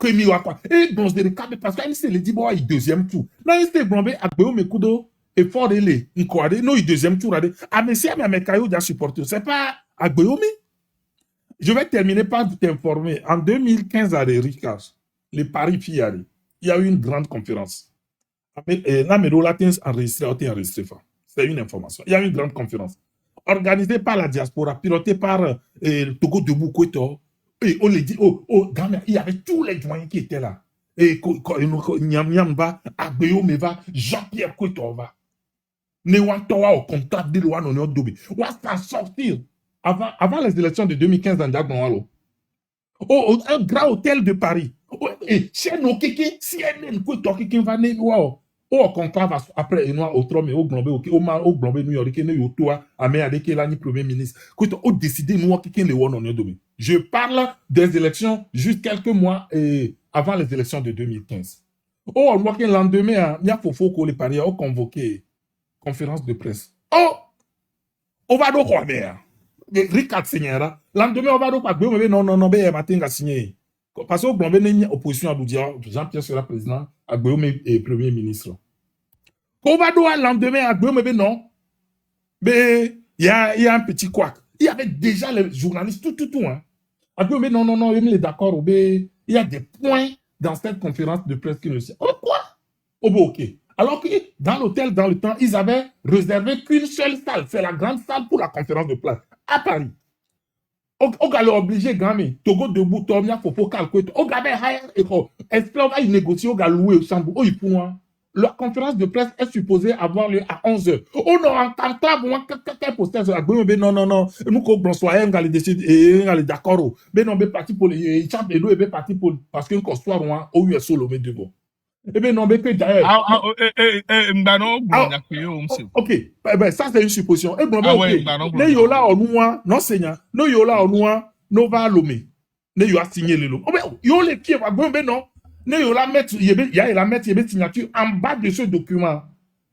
Kwemi Wakwa. Et bon, je dirais, parce qu'il s'est dit, bon, il deuxième tour. Non, il s'est blambé à Béo Mekudo et fort de l'é. Il croit, non, il deuxième tour. Ah, mais si, mais Kayo a supporté. C'est pas à Béo, je vais terminer par t'informer. En 2015, à Ricard, les Paris Fiari, il y a eu une grande conférence. La Médola enregistré. C'est une information. Il y a eu une grande conférence organisée par la diaspora, pilotée par Togo Debout Kweto. Et on les dit, il y avait tous les doyens qui étaient là. Et Nyamba, Agbeo Meva, Jean-Pierre Kweto Newantoa au contact de loi non dobi. On va sortir avant les élections de 2015 dans Diagonalo. Un grand hôtel de Paris. Et chez nos kéké, CNN, Kweto qui va né wow. Au conclave après au trône au globé au globé New York qui ne yotoa amé avec l'année premier ministre. Kweto au décidé nous qui le won non dobi. Je parle des élections juste quelques mois avant les élections de 2015. On voit que le lendemain, il y a Fofo que les Paris ont convoqué conférence de presse. On va donc quoi faire? Ricard Seigneur, lendemain, on va donc pas non, matin à signer. Parce que Blombe n'est opposition à Doudia, Jean-Pierre sera président, à Guillaume est premier ministre. On va donc lendemain à Guillaume, non. Mais il y a un petit couac. Il y avait déjà les journalistes, tout, hein. À Guillaume, non, il est d'accord, il y a des points dans cette conférence de presse qui ne sait. Quoi? Ok. Alors que dans l'hôtel, dans le temps, ils avaient réservé qu'une seule salle. C'est la grande salle pour la conférence de presse à Paris. On va l'obliger, Grammy. Togo debout, Tomia, Fopo, Calcuit. On va il négocie, on va louer au Chambou. Oh, il faut, hein. La conférence de presse est supposée avoir lieu à 11h. Oh non, en table, quel poster, non. Nous, qu'on bonsoir, on va les décider, on va les d'accord. Mais non, mais parti pour les champs et l'eau, et parti pour, parce qu'un consoir, on a solo, mais de bon. Eh bien, non, mais que d'ailleurs. Ok, ça c'est une supposition. Eh bien, ok. Ne yola onua, non seigneur. Ne yola onua, no va lomé. Ne yola signé le lot. Oh, ben, yo les pieds, ben non. Ne yola mettre, la mettre, signature en bas de ce document.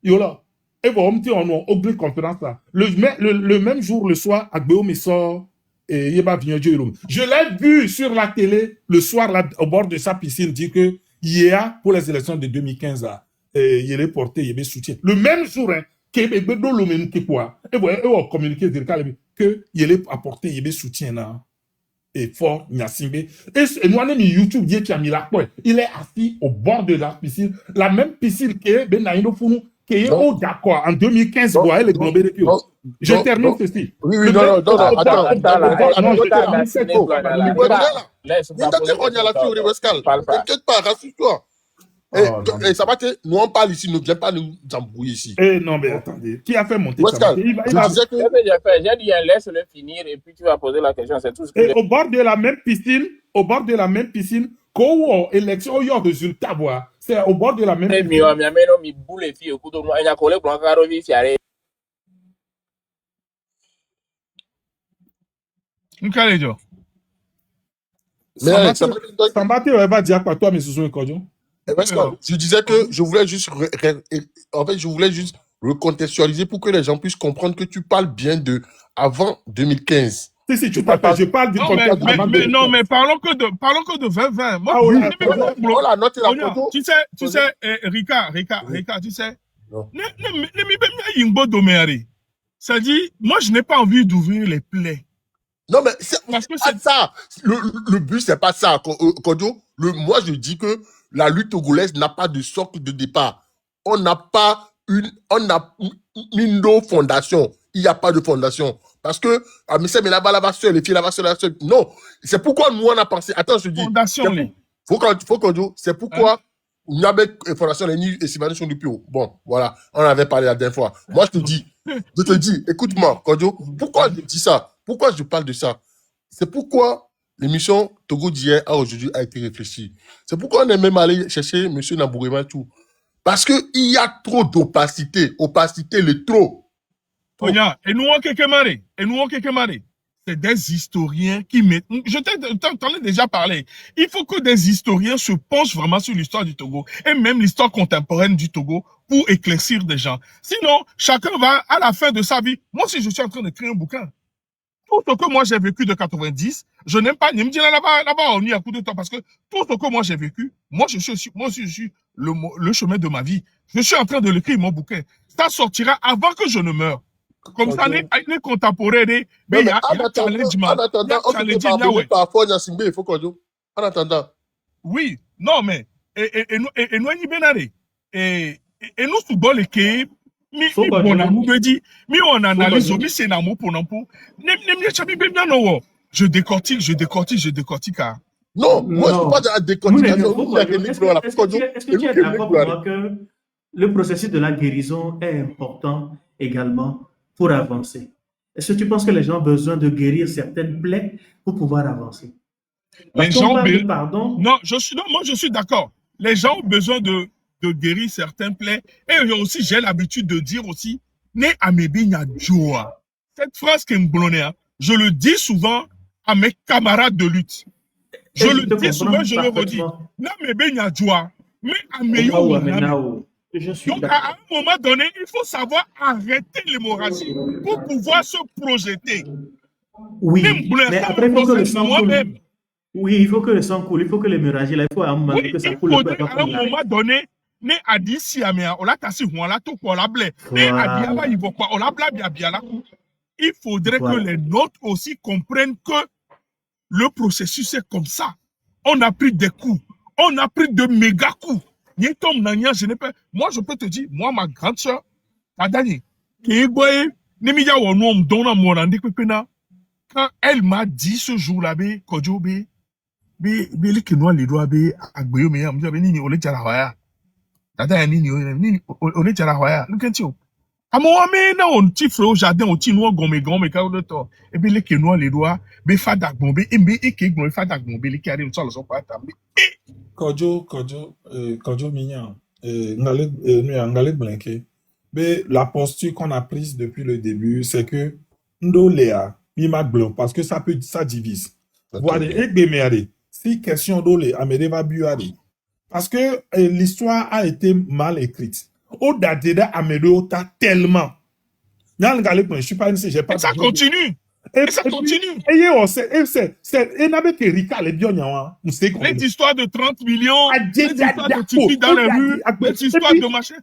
Yola. Et bon, on a obligé conférence là. Le même jour, le soir, Agbeo me sort. Et je l'ai vu sur la télé le soir là, au bord de sa piscine, dire que hier, pour les élections de 2015, il est porté, il est soutien. Le même jour, hein, qu'il est communiqué que il est apporté, il est soutien là. Et fort, Nyasimbe. Et nous, on a mis YouTube, il est assis au bord de la piscine, la même piscine que Benaïno Founou, qui est au d'accord en 2015. Je termine ceci. Oui, non, attends. T'inquiète pas, rassure-toi. Et ça va que nous on parle ici, ne viens pas nous embrouiller ici. Non, mais attendez, qui a fait monter ça? J'ai dit, laisse-le finir et puis tu vas poser la question, c'est tout ce que et au bord de la même piscine, qu'au élection, il y a résultat, c'est au bord de la même piscine. Sambaté, va dire quoi, toi, mais ce sont les cordions. Je disais que je voulais juste recontextualiser pour que les gens puissent comprendre que tu parles bien de avant 2015. Si, tu parles, je parle du contexte. Mais parlons que de 2020. Moi, la note est la photo. Tu sais, Rika, tu sais. Ça dit, moi, je n'ai pas envie d'ouvrir les plaies. Non, mais c'est pas ça. Le but, c'est pas ça. Kodio, moi, je dis que la lutte togolaise n'a pas de socle de départ. On n'a mis nos fondations. Il n'y a pas de fondation. Parce que, mais là-bas, la seule, les filles là-bas, seule. Non. C'est pourquoi nous, on a pensé. Attends, je dis. Fondation, faut qu'on dise. C'est pourquoi nous avons une fondation, les nids et Sylvain du Pio. Bon, voilà. On en avait parlé la dernière fois. Moi, je te dis, écoute-moi, Kodio, pourquoi je dis ça? Pourquoi je parle de ça? C'est pourquoi l'émission Togo d'hier à aujourd'hui a été réfléchie. C'est pourquoi on est même allé chercher M. Nabourema tout. Parce qu'il y a trop d'opacité. Opacité, le trop. Et nous, on c'est des historiens qui mettent... Je t'en ai déjà parlé. Il faut que des historiens se penchent vraiment sur l'histoire du Togo et même l'histoire contemporaine du Togo pour éclaircir des gens. Sinon, chacun va, à la fin de sa vie... Moi, si je suis en train d'écrire un bouquin, tout ce que moi j'ai vécu de 90, je n'aime pas, ne me dis là-bas, on y a coup de temps, parce que tout ce que moi j'ai vécu, moi aussi, je suis le chemin de ma vie. Je suis en train de l'écrire, mon bouquin. Ça sortira avant que je ne meure. Comme ça, les contemporains, mais Non, il y mais a challenge, man. en attendant, on ne peut pas appeler par force Nassimbe, il faut qu'on joue. En attendant. Oui, non, mais, et nous, et nous, souvent, les quais, mi bon amour me dit, mi on analyse, mi c'est l'amour pour n'importe. Je décortique. Non, moi, je ne peux pas dire à décortication. Est-ce que tu es d'accord pour moi que le processus de la guérison est important également pour avancer? Est-ce que tu penses que les gens ont besoin de guérir certaines plaies pour pouvoir avancer? Les gens pardon. Non, moi je suis d'accord. Les gens ont besoin de guérir certains plaies. Et aussi, j'ai l'habitude de dire aussi, ne amebi nya joa. Cette phrase qui me blonne, je le dis souvent à mes camarades de lutte. Je le dis souvent, je le redis. N'amebi nya joa. Mais ameyo. Donc, à un moment donné, il faut savoir arrêter l'hémorragie pour pouvoir se projeter. Oui, mais après, il faut que le sang coule. Oui, il faut que le sang coule, il faut que l'hémorragie, il faut à un moment donné que ça coule. Il faudrait à un moment donné, ne adi si amea, on l'a tassi, on l'a tout pour la blé. Ne adi aba, il va pas, on l'a blé, bien la coup. Il faudrait que les nôtres aussi comprennent que le processus est comme ça. On a pris des coups, on a pris de méga coups. Moi, je peux te dire, moi, ma grande soeur, Adani, quand elle m'a dit ce jour-là, Kodjobe, les Kenois, les doigts, Agbeyo, mais Nini, on est à la Hoya. Dada, Nini, on est à la Hoya. Look at you. À mon amé, là, on tifle au jardin, on tire noir, gomme, cao de tort. Et puis les Kenois, les doigts, Fadak, bombe, et Kegno, Fadak, bombe, les qui arrivent sur le sofa, Kodjo mignon, ngale blinké. Mais la posture qu'on a prise depuis le début, c'est que Ndolea, Mima Blon, parce que ça divise. Voilà, si question d'Ole, Amédée va buari. Parce que l'histoire a été mal écrite. Au Dadeda Amédée tellement. Je suis pas une j'ai pas. Et ça continue. Et ça continue. Les histoires de 30 millions, les histoires de Tiki dans les rues, les histoires de machin.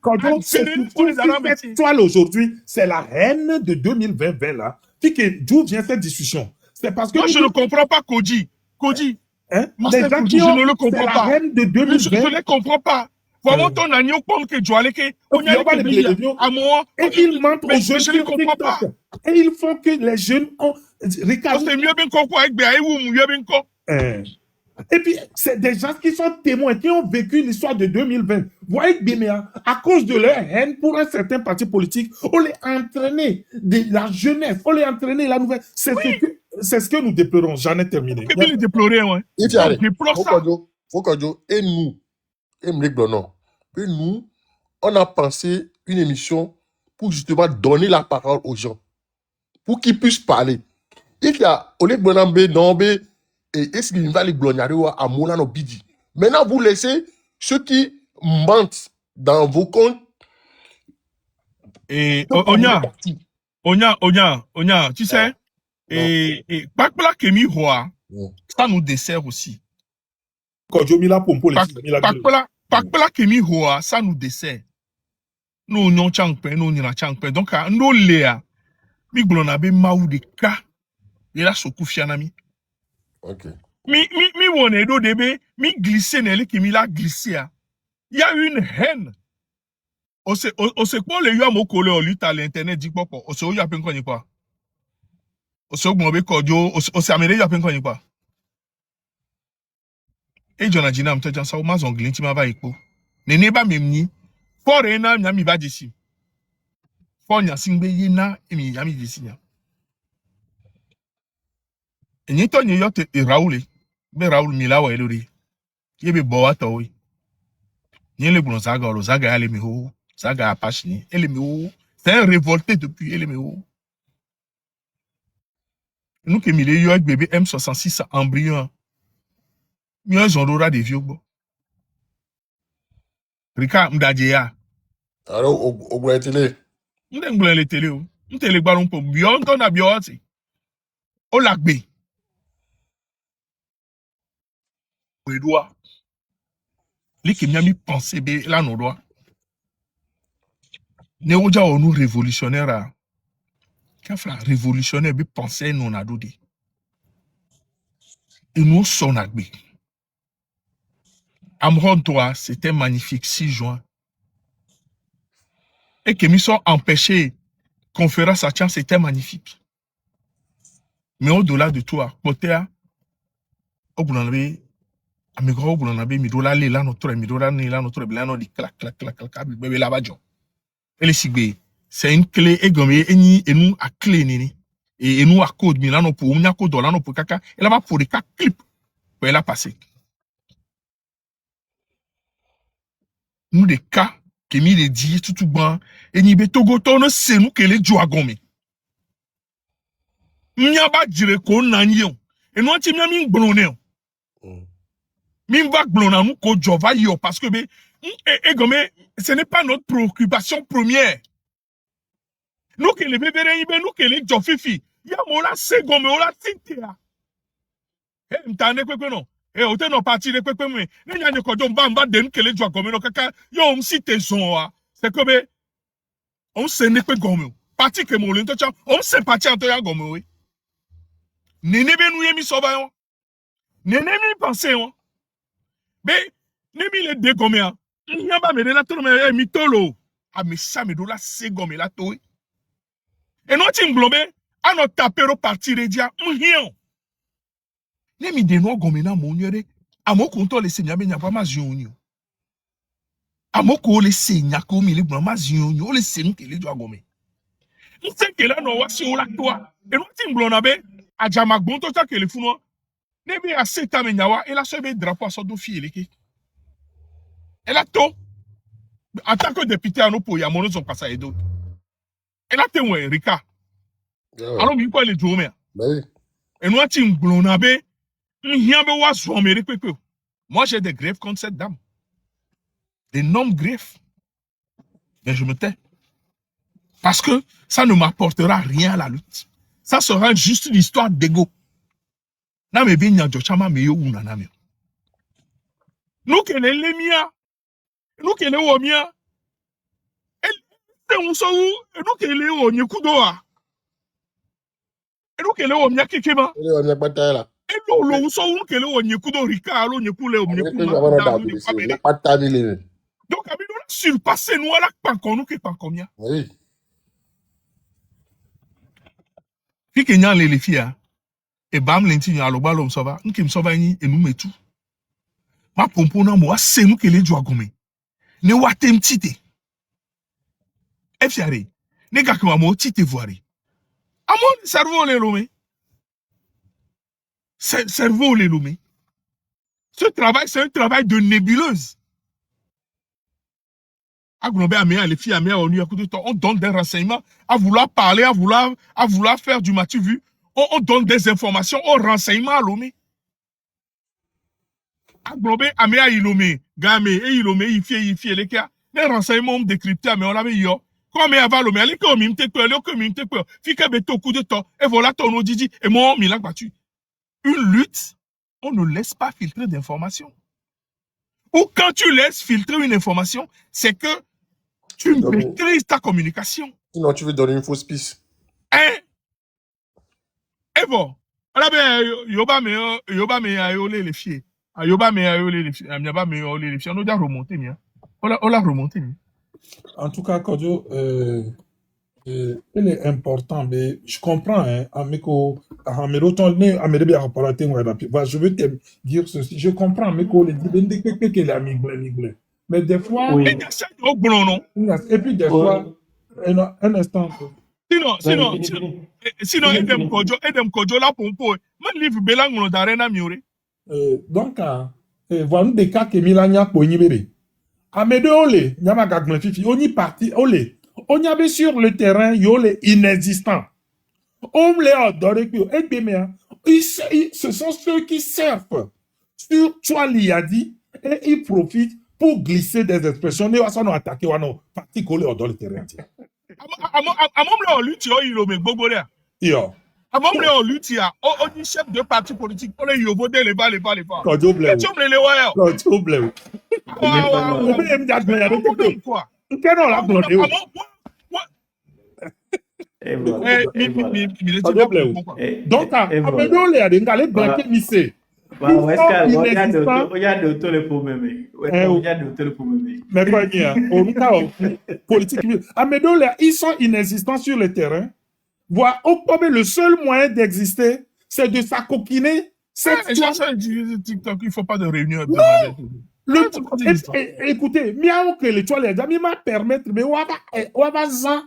Toi, aujourd'hui, c'est la reine de 2020 là. D'où vient cette discussion? C'est parce que. Moi, je ne comprends pas Koji. Hein? Je ne le comprends pas. La reine de 2020. Je ne les comprends pas. Vraiment, ton agneau, comme que Joaleke, et ils mentent aux jeunes je ne comprends pas. Et ils font que les jeunes ont. Et puis, c'est des gens qui sont témoins, qui ont vécu l'histoire de 2020. Vous voyez, Béméa, à cause de leur haine pour un certain parti politique, on les a entraînés de la jeunesse, on les a entraînés la nouvelle. C'est ce que nous déplorons. J'en ai terminé. Et puis, les déplorer, ouais. Faut et nous, et nous, on a pensé une émission pour justement donner la parole aux gens, pour qu'ils puissent parler. Il y a Oleg Bonambe, Nombe, et est-ce qu'il va les glorifier à Moulano Bidi. Maintenant, vous laissez ceux qui mentent dans vos comptes. Et Onya, tu sais, et Pakpla Kemi Hoa, ça nous dessert aussi. Pakpla Kemi Hoa, ça nous dessert. Nous non changpe, nous n'y la changpe. Donc, nous léa, mi glonabe maou de ka, et là, so koufianami. Ok. Mi wone do debe, mi glissé nele qui mi la glissé. Il y a une haine. On sait quoi les y'a mokole au lutte à l'internet dit papa. On sait où y a peine qu'on y pas. On sait où m'obé cordio, on sait amédé y a peine qu'on y pas. Et John Adjina m'te dit ça au mazon glinti ma va éco. Nene ba memni. Fort ena mi va d'ici. Fort nya singbe yena et mi yami d'ici. Et ni to ni yote e Raoul. Mais Raoul mi la wa elori. Yebe boa to oui. Ni le bon zaga lo zaga ale mi ho. Zaga apache ni ele mi ho. C'est un révolté depuis ele mi ho. Nous que mi le yo avec bébé M66 embryon. Mi un zonora de vieux bo. Rika mdadjeya. Alors, au bout de télé. M'den le télé ou. M'télé balon pour bion ton na bioti. O lagbe. Oedoa. Li ki miami pense be la no doa. Ne oja onu révolutionnaire a. Kafla révolutionnaire be pense non adodi. Et nous son agbe. Amron toi, c'était magnifique 6 juin. Et que nous sont empêchés conférence à Tchang, c'était magnifique. Mais au-delà de tout, côté à Obunabe, Amigro Obunabe, Midola, Lila, notre Midola, Nila, notre Blano, dit clac, clac, clac, clac, clac, bébé Labadjo. Et les sigbe, c'est une clé, et gomme, et nous à clé, nini. Et nous à code, Milano pour Umia code, Dolano pour caca, et là-bas pour des cas clips, pour elle a passé. Nous des cas, qui mis les dits, tout bon, et n'y be Togo, tonne, c'est nous que les Djouagome. Nyaba dire ko nanyo et non ti mi blonné mi va blonner nous ko jova yo parce que et comme ce n'est pas notre préoccupation première nous que les bébés nous que les jofifi ya mola se gomme ola tintea e mtane kwekwe no e o te no parti de kwekwe me ni nya ko jo mba de que les joa gomme no kaka yo on cite son a c'est que on se ne kwe gomme parti que mo le to cha on se parti en to ya gomme oui. Nene be nou yemi soba yon. Nene mi pense yon. Be, ne mi le de gome yon. Nyaba me de la tono me mi tolo. A me sa me do la se gome la to. E non ti mglombe, a no tapero parti redia, yon. Ne mi de no gome na moun yore. A mo konto le se nyabe nyapa ma zion yon. A mo ko le se nyako mi le blan ma zion yon. O le se nou ke le do a gome. Nse ke la no wasi ou la toa. E non ti mglonabe, a jamak bon to ke le funo ne be a seta me nyawa et la sebe drapeau à son do fi eleke elle a to en tant que député à nos pour ya mono son passa et d'autres elle a te ouais Rika alors mi ko le jome Oui. et nous ti nglona be nhia be wa zo me repepe moi j'ai des griefs contre cette dame d'énormes griefs mais je me tais parce que ça ne m'apportera rien à la lutte. Ça sera juste une histoire d'ego. Na me be nyanjo chama me yo una na me. Nous que les lemia, nous que les womia. Et on so nous que les onyekudoa. Et nous que les womia kekema. On est pas là. Et lo so que les onyekudo rika lo nyekule Pas de donc abi nous surpasser nous ala pankon nous que pankomia. Oui. Fi kenya les filles e bam lenti nya lo balom sova nkim sova yin enu metu ma pompo na mo ase nu kele ju agome ne watem tite e fiare ne ga kwa mo tite voire amon cerveau le lomé cerveau le lomé ce travail c'est un travail de nébuleuse aglobe amea les filles amea on donne des renseignements à vouloir parler à vouloir faire du matu vu. On donne des informations, on renseignement à l'homme. Aglobe, amea ilome, game, et ilome, il fait les cas. Les renseignements décryptés, mais on l'avait yo. Comme il y a l'homme, allez, comme il me te peur, comme il me te peur. Fika beto coup de temps, et voilà ton odidi, et moi, il a battu. Une lutte, on ne laisse pas filtrer d'informations. Ou quand tu laisses filtrer une information, c'est que tu maîtrises ta communication. Sinon, tu veux donner une fausse piste. Hein? Et bon, là ben yoba me ayole les filles. Yoba me ayole les filles. Amiaba me ayole les filles. On doit remonter bien. On l'a remonté. En tout cas, Kodjo, il est important, mais je comprends, hein, Ameko, je veux te dire ceci, je comprends, Ameko, mais des fois, Oui. et puis des fois, un instant. Sinon, Edem Kojo, là, pompo, man livre belang no d'arena miore. Donc, voilà des cas que Milania Pognibere. Amédée Olé, Nyama Fifi, on y parti, Olé. On y avait sur le terrain, Yolé inexistant. On les adore, ce sont ceux qui surfent sur Chouali et ils profitent pour glisser des expressions. Ils vont attaquer, ils vont partir coller dans le terrain. Amom la lutte, il me gbogbo là. Yo. Avant on lutte on dit chef de parti politique on les yobo les bas. Kojo bleu. Tu me les vois Kojo bleu. Obe em judgment ya de quoi. Keno la blonde o. Et voilà. Et voilà. Donc, Et voilà. Amedo le a de ngale blanquer mise. Bah, est-ce qu'il y a Inexistant. de tout le pour m'aimer? Il y a de tout le pour m'aimer. Mais quoi dire? Au cas politique. Amedo le ils sont inexistants sur le terrain. Voilà, le seul moyen d'exister, c'est de s'acoquiner. Et ça, TikTok, il ne faut pas de réunion. Écoutez, miaou que les toiles, les m'a permettre, mais waba zan,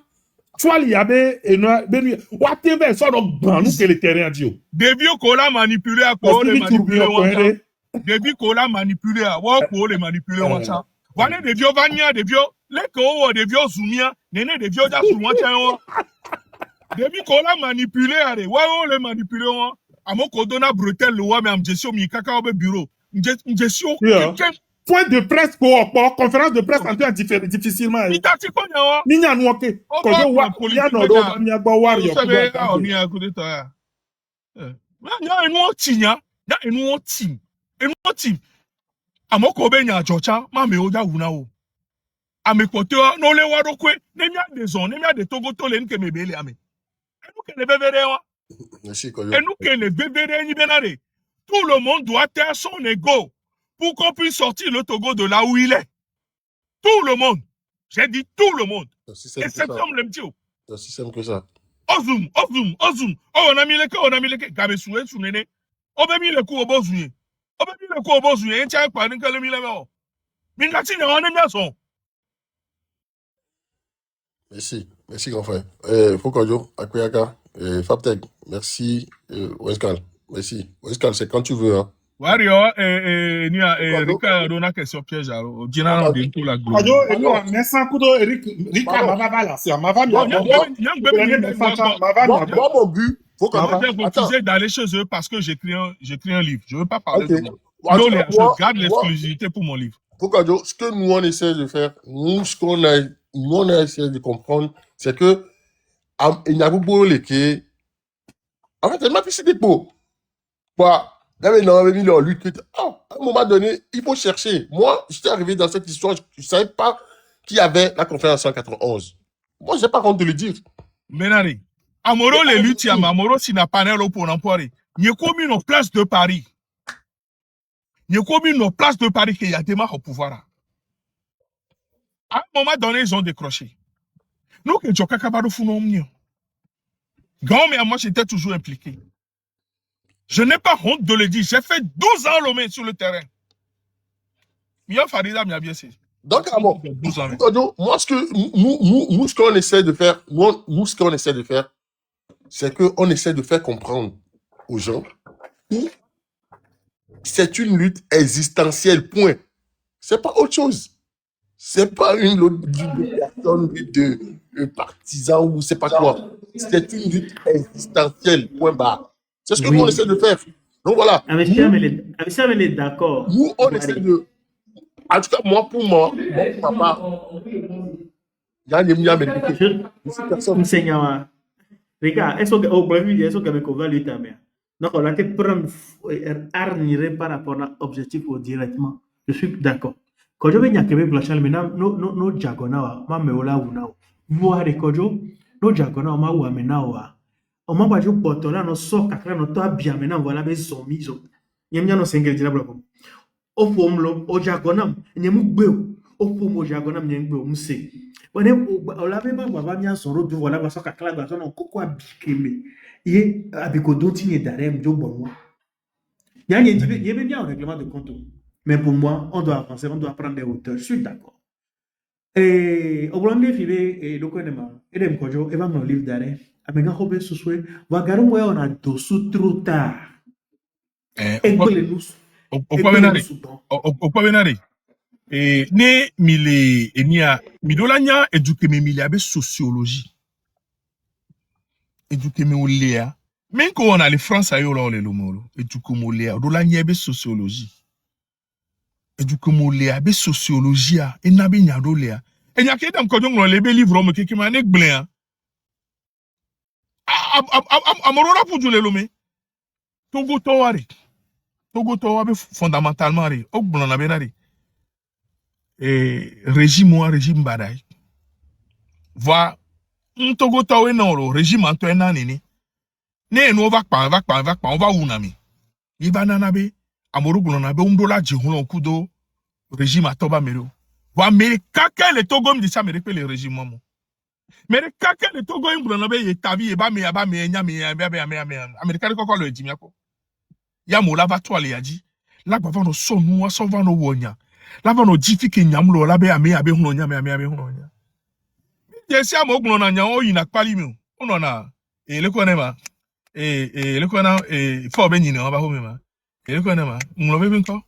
toile yabe, et no, benu, watembe, so donc, ban, nous que le terrain dit. Début qu'on l'a manipulé à quoi les manipuler. Début qu'on l'a manipulé à quoi les manipuler. Voilà, des vieux vania, des vieux, les ko, des vieux zoumia, néné, des vieux jasouan, début qu'on l'a manipulé, allez, les manipuler, à mon codona brutal, le wa, mais en gestion, mi kaka au bureau. Gestion, point de presse pour conférence de presse en temps difficilement. Ninya nouake. Kojo wa ya no do nya gba warrior. Ni a coup d'état. Ya enu tinya, ya enu tim. Enu tim. Amoko be nya chocha, ma me oja wuna o. Ame kote no le wa do kwe, nemia de zon, nemia de togo to len ke me bele ame. Enu ke le bebere wa. Merci Kojo. Enu ke le bebere ni benare. Tout le monde doit ter son ego pour qu'on puisse sortir le Togo de là où il est. Tout le monde. J'ai dit tout le monde. Exception le petit. C'est aussi simple que ça. Ozum. Oh, on a mis les cas. Gabe soué, sounéné. On a mis le coup au beau zouye. On a mis le coup au beau zouye. Tiens, pas d'un calme, il a mis. Minati, on est bien son. Merci grand frère. Fokojo, Akuyaka, Fapteg, merci, Wescal, merci. Wescal, c'est quand tu veux, hein. Wario, Rika, Rona, question piège, Dina, de tout la gloire. Merci beaucoup, Rika, Mavava, c'est Mavava. Moi, mon but, faut que d'aller chez eux parce que j'écris un livre. Je ne veux pas parler de moi. Je garde l'exclusivité pour mon livre. Fokojo, ce que nous, on essaie de faire, nous, on a essayé de comprendre, c'est que, il y a beaucoup de gens en fait, elle m'a pissé des pots. Bah, à un moment donné, il faut chercher. Moi, j'étais arrivé dans cette histoire, je ne savais pas qui avait la conférence en 91. Moi, je n'ai pas honte de le dire. Ménari, Amoro les luttes, Amoro si n'a pas l'air pour l'empoirer. Il y a comme une place de Paris. Il y a comme une place de Paris qu'il y a des marques au pouvoir. À un moment donné, ils ont décroché. Nous, que Djoka Kabado Founomnio. Grand-mère, moi, j'étais toujours impliqué. Je n'ai pas honte de le dire. J'ai fait 12 ans l'homme sur le terrain. Mia Farida m'a bien saisi. Donc, moi, ce que nous, ce qu'on essaie de faire, ce qu'on essaie de faire, c'est qu'on essaie de faire comprendre aux gens que c'est une lutte existentielle, point. C'est pas autre chose. C'est pas une lutte de partisans ou c'est pas quoi. C'est une lutte existentielle, point barre. C'est ce que nous, on essaie de faire. Donc voilà. Monsieur Amel est d'accord. Nous, on essaie de... En tout cas, moi, pour moi, papa, il y a des milliards de personnes. Seigneur, regarde, est-ce que va lui tamer? Donc, on a été prendre arniré par rapport à l'objectif directement. Je suis d'accord. Quand je vais à Québec, maintenant, nos diagonales, ma meola ou non. Voir les kojo, nos diagonales, ma ou amenawa. On m'a pas dit pour toi là, nos sorts, kakra, nos toi bien maintenant, voilà, mais sont mis. Y'a bien nos single diable. Au pomlo, au diagonam, n'y a mou au pomo diagonam, n'y a mou moussé. On l'avait pas, on va bien son route, voilà, parce que kakra, parce qu'on quoi bikeme. Et avec d'autres, il y a d'arrêt, jo bon. Il y a bien un règlement de compte. Mais pour moi, on doit avancer, on doit prendre des hauteurs. Je suis d'accord. Et au moment de et le connaît et dem kojo, et va me livre d'arrêt. Avec un robot sous souhait, va garder moi on a dessous trop tard. Et pour les nous. Au pas venari. Et né mille et nia midolania éduqué mais mille abe sociologie. Éduqué mais oléa. Même quand on a les France à yola le lomolo. Éduqué mais oléa. Dolania abe sociologie. Éduqué mais oléa abe sociologie a. Et nabe nyadolea. Et n'y a qu'un comme on les livres me qui m'en est blanc. Ah amorora pour jouer l'homme. Togo Towari. Togo Towari fondamentalement, au blon abenari. Et régime badaï. Voilà. Togo Towari non, le régime Antoine Nani. Ne no va pas, on va unami. Iba nanabe, amoru blon abe, umdola jihulon kudo, régime atoba mero. Wa mere kaka le Togo me dit ça, mere pe le régime maman. Mais le caca de Togo in blon abe, yetavi, eba me, Américain quoi le dit, miako. Ya mo lava toi le adi. La bava no son nous so va no wonya. La va no jifi ke nyamlo la be ame abe huno nya me abe huno nya. Je si amo glo na nya o ina pali mi. Uno na le ko ma. Le ko na fo be nyine o ba ho me ma. Le ko ma. Nglo be bin ko.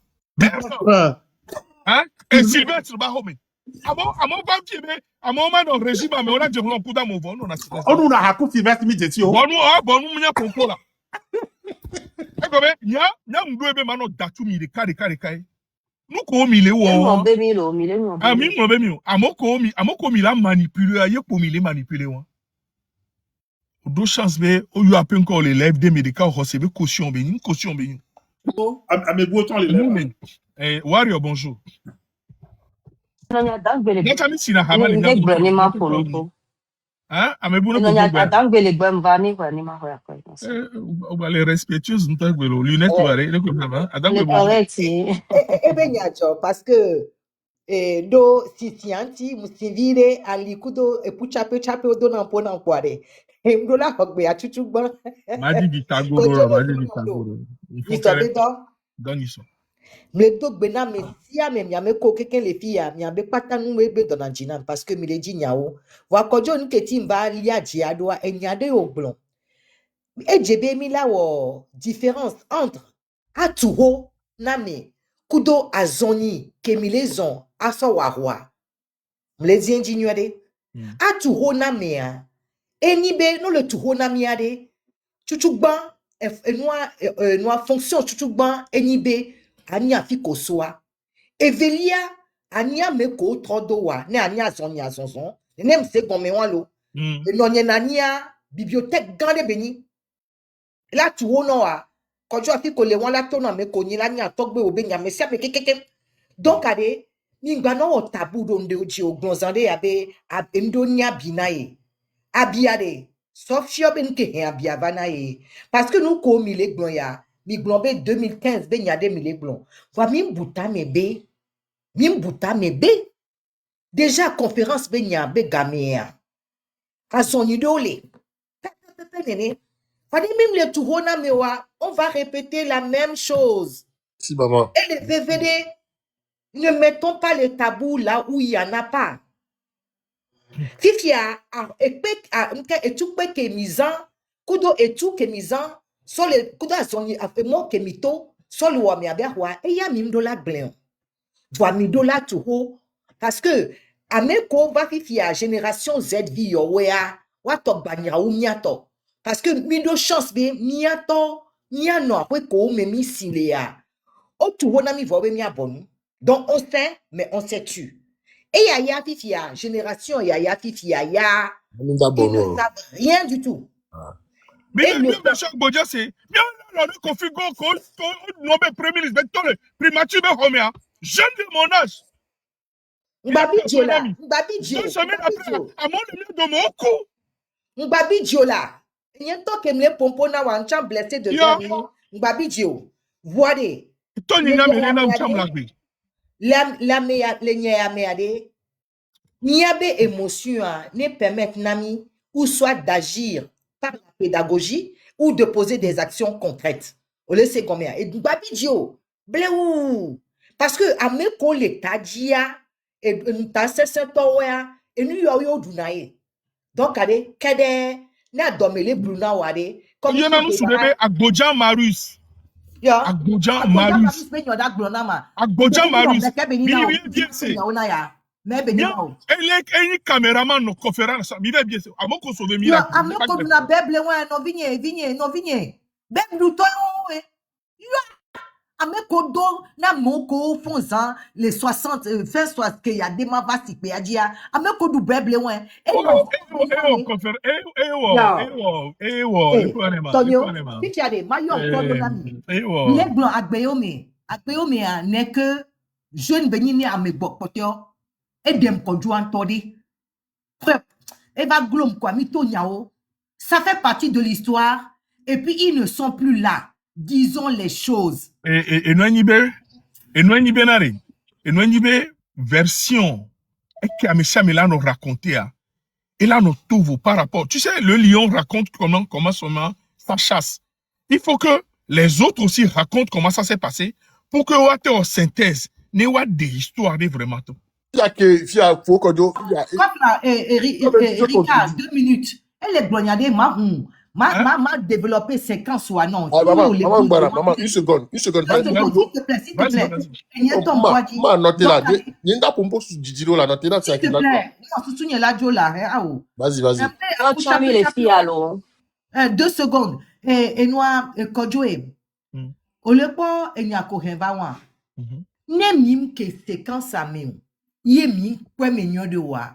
Hein? Et Sylvestre ba ho me. Amo ba ti be amo ma no régime me ona je huno puda mo vo no na Sylvestre. On nous a haku Sylvestre mi jeti o. Bonu nya konko la. Ekobe nya mdo ebe mano datu mi de kare. Nuko mi le wo. Mi mo be mi o. Amoko mi la manipuler aye ko mi le manipuler won. Do chance be o yu apen ko le live de medical ho se be caution be ni. Amebu autant les lèvres. Warrior bonjour. Nanya dangbele. Natami sina hamali Ne gbani ma polo. Hein? Amebu no Nanya ko. dangbele gbani kwani ma ho yakọ. O ba le respectueuse nta gbelo lunette ware le ko baba. Adangbe bonjour. Correct. Nyacho, parce que do sisianti musivire alikudo epuchape chape odo na mpona nkware. Mdola hogbe achuchu gbon. Madi di tagoro, madi di tagoro. Doniso. Me do gbena me sia me miame ko keken le fia miabe pata nu ebe dona jina parce que mi le ji nyawo. Wa kojo nketi mba lia ji adoa enyade oblon. Ejebe mi la wo différence entre atuho na me kudo azoni kemilezon aso warwa. Mlezi engineer atuho na me a enibe no le tuho na mi ade chuchugban noa fonction chuchugban enibe ania fiko soa evelia ania meko trodowa ne ania zonson ne mse gon me wan lo enonye nania bibliothèque grande beni la tuho no a kojo afiko le wan la to na meko ni la nia togbe obenya me sia me kekeke donc ade mi gba no tabu do nde oji ogbonzande abe endonia binaye abiade sauf si oben ke hen abiavana e parce que nous ko mi le gbon ya mi gbon be 2015 be nyade mi le gbon wa mi mbuta me be déjà conférence be nya be gamea à son idole nene fadi même le tourona mewa on va répéter la même chose Si maman. et les VVD ne mettons pas le tabou là où il y en a pas. Fifia etukpe kemizan kudo etu kemizan so le kudo azoni afemo kemito so le wa mi abia e ya mi mdola glen doa mi dola tuho parce que ameko va fifia génération Z vi yo wea wa to gbanya u miato parce que mi do chance be miato miano apwe ko me mi silea o tuho na mi vo be mi abonu donc on sait mais on sait tu. Et yaya fifia, génération yaya fifia, ya, ils ne savent rien du tout. Mais le méchant Bodja, c'est bien là, le config nommé premier ministre, mais primature, jeune de mon âge. Mbabi Diola, Mbabi Diola, il y a un temps que me pompo na wanchan blessé de guerre, Mbabi Dio, voyez. Tony na me na ucham lagbe. La mea meade niabe émotion ne permettre nami ou soit d'agir par la pédagogie ou de poser des actions concrètes. On le sait combien et babi dio bleu parce que ameko l'état dia et ta sesetoya et nous yo dunaye donc ade kede na domele bruna wade comme il y en a nous soulevés à Bodja Marus. Agboja Marus. Agboja Marus. Ele caméraman no conférence. Mire bien. Amoko sauver mira. Amoko na beble wa no vinye. Bem du to e. Amekodo, na moko, fonzan, les 60, fin soit que y a des mavasi, que y a dia, amekodo breble, ouais. Et non, Tonyo, si tu as des maillots encore de l'ami, les blancs agbeome, n'est que jeune bénini à mes bokotio, et dem kodjouan todi. Frère, Eva Glom, quoi, mito nyao, ça fait partie de l'histoire, et puis ils ne sont plus là. Disons les choses. Et nous version et que Amisha Milano racontait. Et là, nous trouvons par rapport. Tu sais, le lion raconte comment ça chasse. Il faut que les autres aussi racontent comment ça s'est passé pour que on ait en synthèse, ne ait des histoires de vraiment tout. Il y a faux Kojo. Erika, 2 minutes. Elle est blognadée, m'a développé séquence ou non. Maman, une seconde. S'il te plaît. Il y a ton Ma noté là. Il y a une pompe sur Didiro là. Noté là, c'est S'il te plaît. Non, soutiens la jo là. Vas-y. Ah, tu as mis les filles alors. 2 secondes. Et nous, Kodjoe. Au lieu de il y a Kohenvawa. N'aime que séquence à mieux. Yemi, quoi mignon de wa.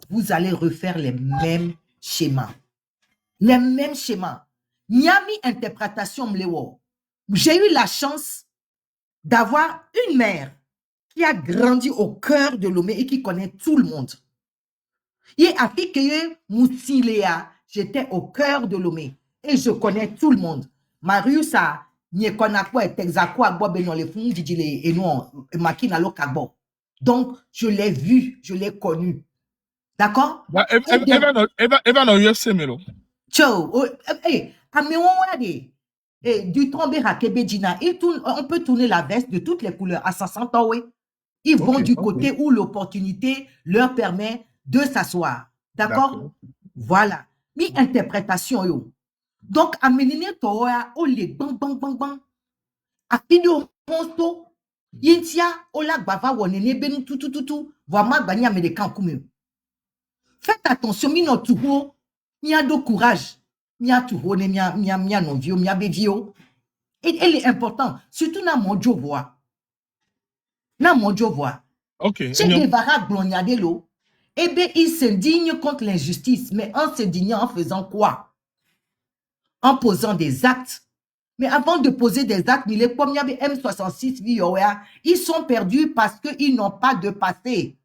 Vous allez refaire les mêmes schémas. Les mêmes schémas. Niami interprétation mlewo. J'ai eu la chance d'avoir une mère qui a grandi au cœur de Lomé et qui connaît tout le monde. Et à Fikeye Moutiléa, j'étais au cœur de Lomé et je connais tout le monde. Mariusa, n'y connaît pas et Texaco à boire benon les fonds didile et non makina lo kagbo. Donc je l'ai vu, je l'ai connu. D'accord? Eva no UFC melo. Ciao. Du tombé à Kebedjina, on peut tourner la veste de toutes les couleurs à 60 ans, oui. Ils vont du côté où l'opportunité leur permet de s'asseoir. D'accord? Voilà. Mi interprétation, yo. Donc, à menine toa, o le bang. A pido monsto, yintia, o la bava wonene benu tout. Vraiment, bani américain comme. Faites attention, mi no tuho. Mia do courage, mia tuhone, mia non vieux, mia bevio. Et elle est importante, surtout dans mon job voix. Ok. Chez Guevara Gloniadelo, eh bien, il s'indigne contre l'injustice, mais en s'indignant en faisant quoi? En posant des actes. Mais avant de poser des actes, les premiers M66, ils sont perdus parce qu'ils n'ont pas de passé.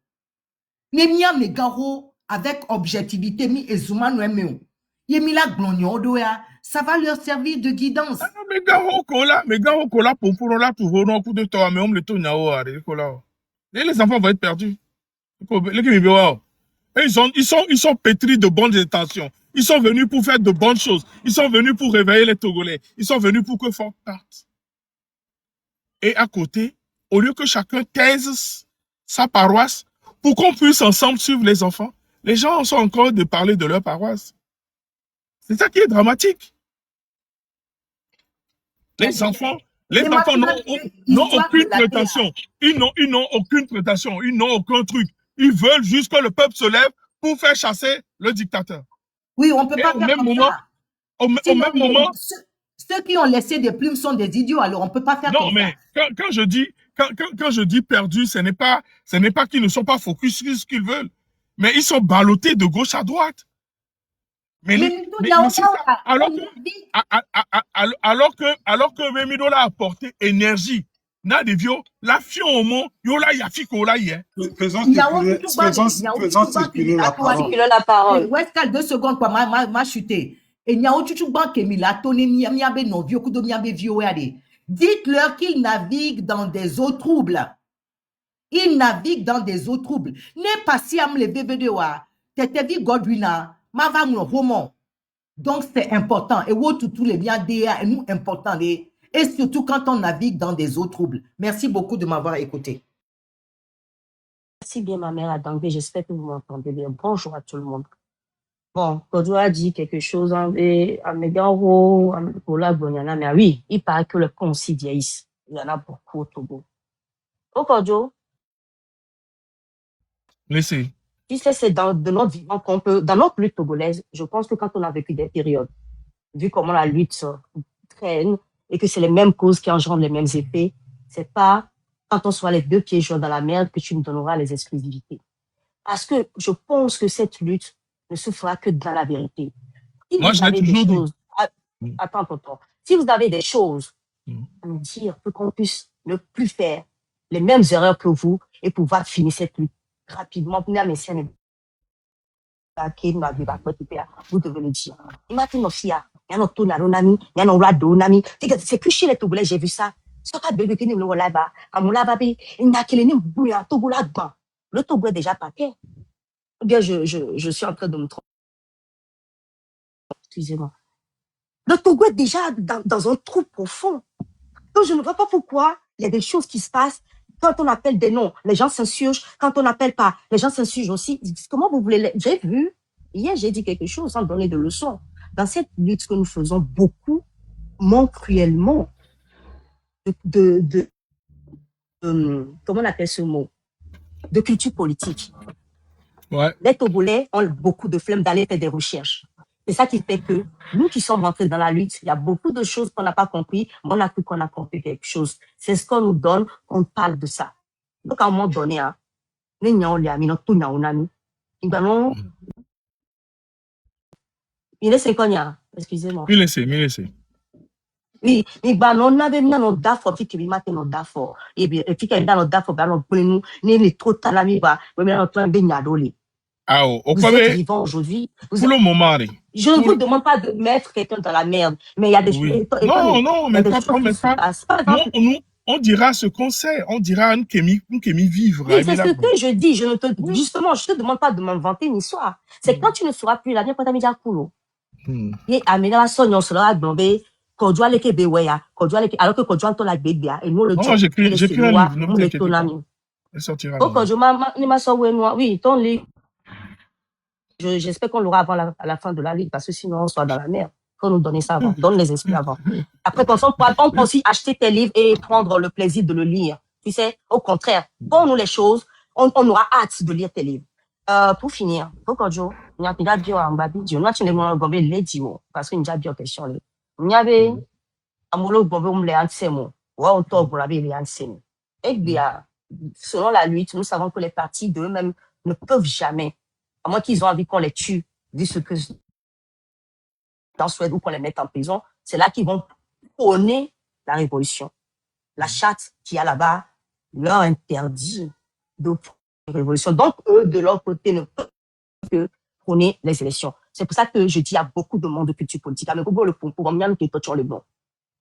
Mais mia megaro, avec objectivité, ça va leur servir de guidance. Mais garo kola, pour là, tout le coup de toi, mais on le tourne à les enfants vont être perdus. Ils sont pétris de bonnes intentions. Ils sont venus pour faire de bonnes choses. Ils sont venus pour réveiller les Togolais. Ils sont venus pour que Fort parte. Et à côté, au lieu que chacun taise sa paroisse, pour qu'on puisse ensemble suivre les enfants, les gens sont encore de parler de leur paroisse. C'est ça qui est dramatique. Les enfants n'ont aucune prétention. Ils n'ont aucune prétention. Ils n'ont aucun truc. Ils veulent juste que le peuple se lève pour faire chasser le dictateur. Oui, on ne peut pas faire comme ça. Au même moment... Ceux qui ont laissé des plumes sont des idiots, alors on ne peut pas faire comme ça. Non, mais quand je dis perdu, ce n'est pas qu'ils ne sont pas focus sur ce qu'ils veulent. Mais ils sont ballottés de gauche à droite. Mais c'est ça. Alors que Memidola a apporté énergie, n'a des vieux, la fion au monde, yola yafiko là hier. Faisons circuler la parole. Wescal, 2 secondes, quoi, m'a chuté. Et n'y a aucun banque qui m'a tonné, miabe non vieux, coup de miabe vieux, dites-leur qu'ils naviguent dans des eaux troubles. Ils naviguent dans des eaux troubles. N'est pas si am le bébé de wa, Tetevi Godwina, ma roman. Donc c'est important. Et où tous les biens DA est nous important. Et surtout quand on navigue dans des eaux troubles. Merci beaucoup de m'avoir écouté. Merci bien, ma mère Adangbe. J'espère que vous m'entendez bien. Bonjour à tout le monde. Bon, Kodo a dit quelque chose à Megaro, à Kola Bonyana, mais oui, il paraît que le pont aussi vieillisse. Il y en a beaucoup au Togo. Au Kodo, laissez. tu sais, c'est dans notre vivant qu'on peut, dans notre lutte togolaise, je pense que quand on a vécu des périodes, vu comment la lutte traîne et que c'est les mêmes causes qui engendrent les mêmes effets, c'est pas quand on soit les deux pieds joints dans la merde que tu me donneras les exclusivités. Parce que je pense que cette lutte ne se fera que dans la vérité. Si Moi, vous je l'ai avez des toujours dit. choses, attends. Si vous avez des choses à me dire pour qu'on puisse ne plus faire les mêmes erreurs que vous et pouvoir finir cette lutte rapidement, vous devez le dire. Imagine Fia, il y a notre tonalonami, il y a notre donami. C'est que chez les Togolais, j'ai vu ça. Ce pas de qui nous là-bas, à mon là-bas, il n'y a que les nids bouillants, Togo là-dedans. Le Togo est déjà paquet. Ou bien je suis en train de me tromper. Excusez-moi. Le Togo est déjà dans un trou profond. Donc, je ne vois pas pourquoi il y a des choses qui se passent. Quand on appelle des noms, les gens s'insurgent. Quand on n'appelle pas, les gens s'insurgent aussi. Comment vous voulez... J'ai vu, hier, j'ai dit quelque chose sans donner de leçons. Dans cette lutte que nous faisons, beaucoup manquent cruellement comment on appelle ce mot? De culture politique. Ouais. Les Togolais ont beaucoup de flemme d'aller faire des recherches. C'est ça qui fait que nous qui sommes rentrés dans la lutte, il y a beaucoup de choses qu'on n'a pas compris, mais on a cru qu'on a compris quelque chose. C'est ce qu'on nous donne, on parle de ça. Donc, à un moment donné, il est 50 ans, excusez-moi. Il essaie. Oui, on avait mis notre dafo, puis que matin notre dafo. Et puis qu'il y a dans notre dafo, on peut nous, les trop talami, on est en train de gagner. Ah, au Vous êtes vivant aujourd'hui. Pour le moment, je ne vous demande pas de mettre quelqu'un dans la merde, mais il y a des oui. choses. Non, mais pas. On dira ce qu'on sait. On dira un kémi vivre. Oui, c'est ce que je dis. Justement, je te demande pas de m'inventer une histoire. C'est quand tu ne seras plus là, bien quand tu as mis à coulo. Et à Ménala Sonyon sera globé. Alors que quand tu entends la bébé, et nous le j'ai écrit un livre, non, t'inquiète pas. Il sortira. Donc, quand je m'as oui, ton livre. J'espère qu'on l'aura avant à la fin de la ligue, parce que sinon on sera dans la merde. Faut nous donner ça avant. Donne les esprits avant. Après, on peut aussi acheter tes livres et prendre le plaisir de le lire. Tu sais, au contraire, donne-nous les choses, on aura hâte de lire tes livres. Pour finir, parce qu'il y a bien question. Il y avait et bien, selon la lutte, nous savons que les partis d'eux-mêmes ne peuvent jamais, à moins qu'ils ont envie qu'on les tue, vu ce que dans Suède ou qu'on les mette en prison, c'est là qu'ils vont prôner la révolution. La charte qui a là-bas leur interdit de révolution. Donc, eux, de leur côté, ne peuvent que prôner les élections. C'est pour ça que je dis, il y a beaucoup de monde de culture politique. Mais pour le pouvoir, il y a le bon.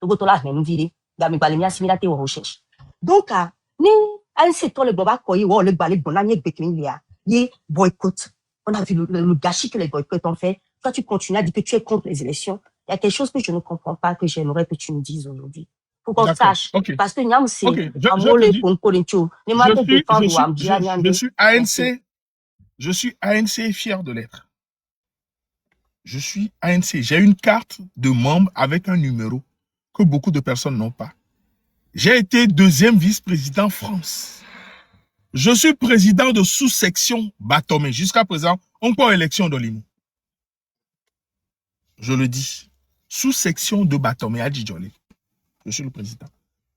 Donc, là, même vidéo, il y a similarité aux recherches. Donc, ni un secteur le boba koyi ou le balai bonanier bekinia, y boycott. On a vu le gâchis que les boycotts ont fait. Toi, tu continues à dire que tu es contre les élections. Il y a quelque chose que je ne comprends pas, que j'aimerais que tu me dises aujourd'hui. Faut qu'on sache. Okay. Parce que Niam, c'est je suis ANC. Je suis ANC fier de l'être. Je suis ANC. J'ai une carte de membre avec un numéro que beaucoup de personnes n'ont pas. J'ai été deuxième vice-président France. Je suis président de sous-section Batomé. Jusqu'à présent, on peut élection de Limo. Je le dis. Sous-section de Batomé à Djidjolé. Je suis le président.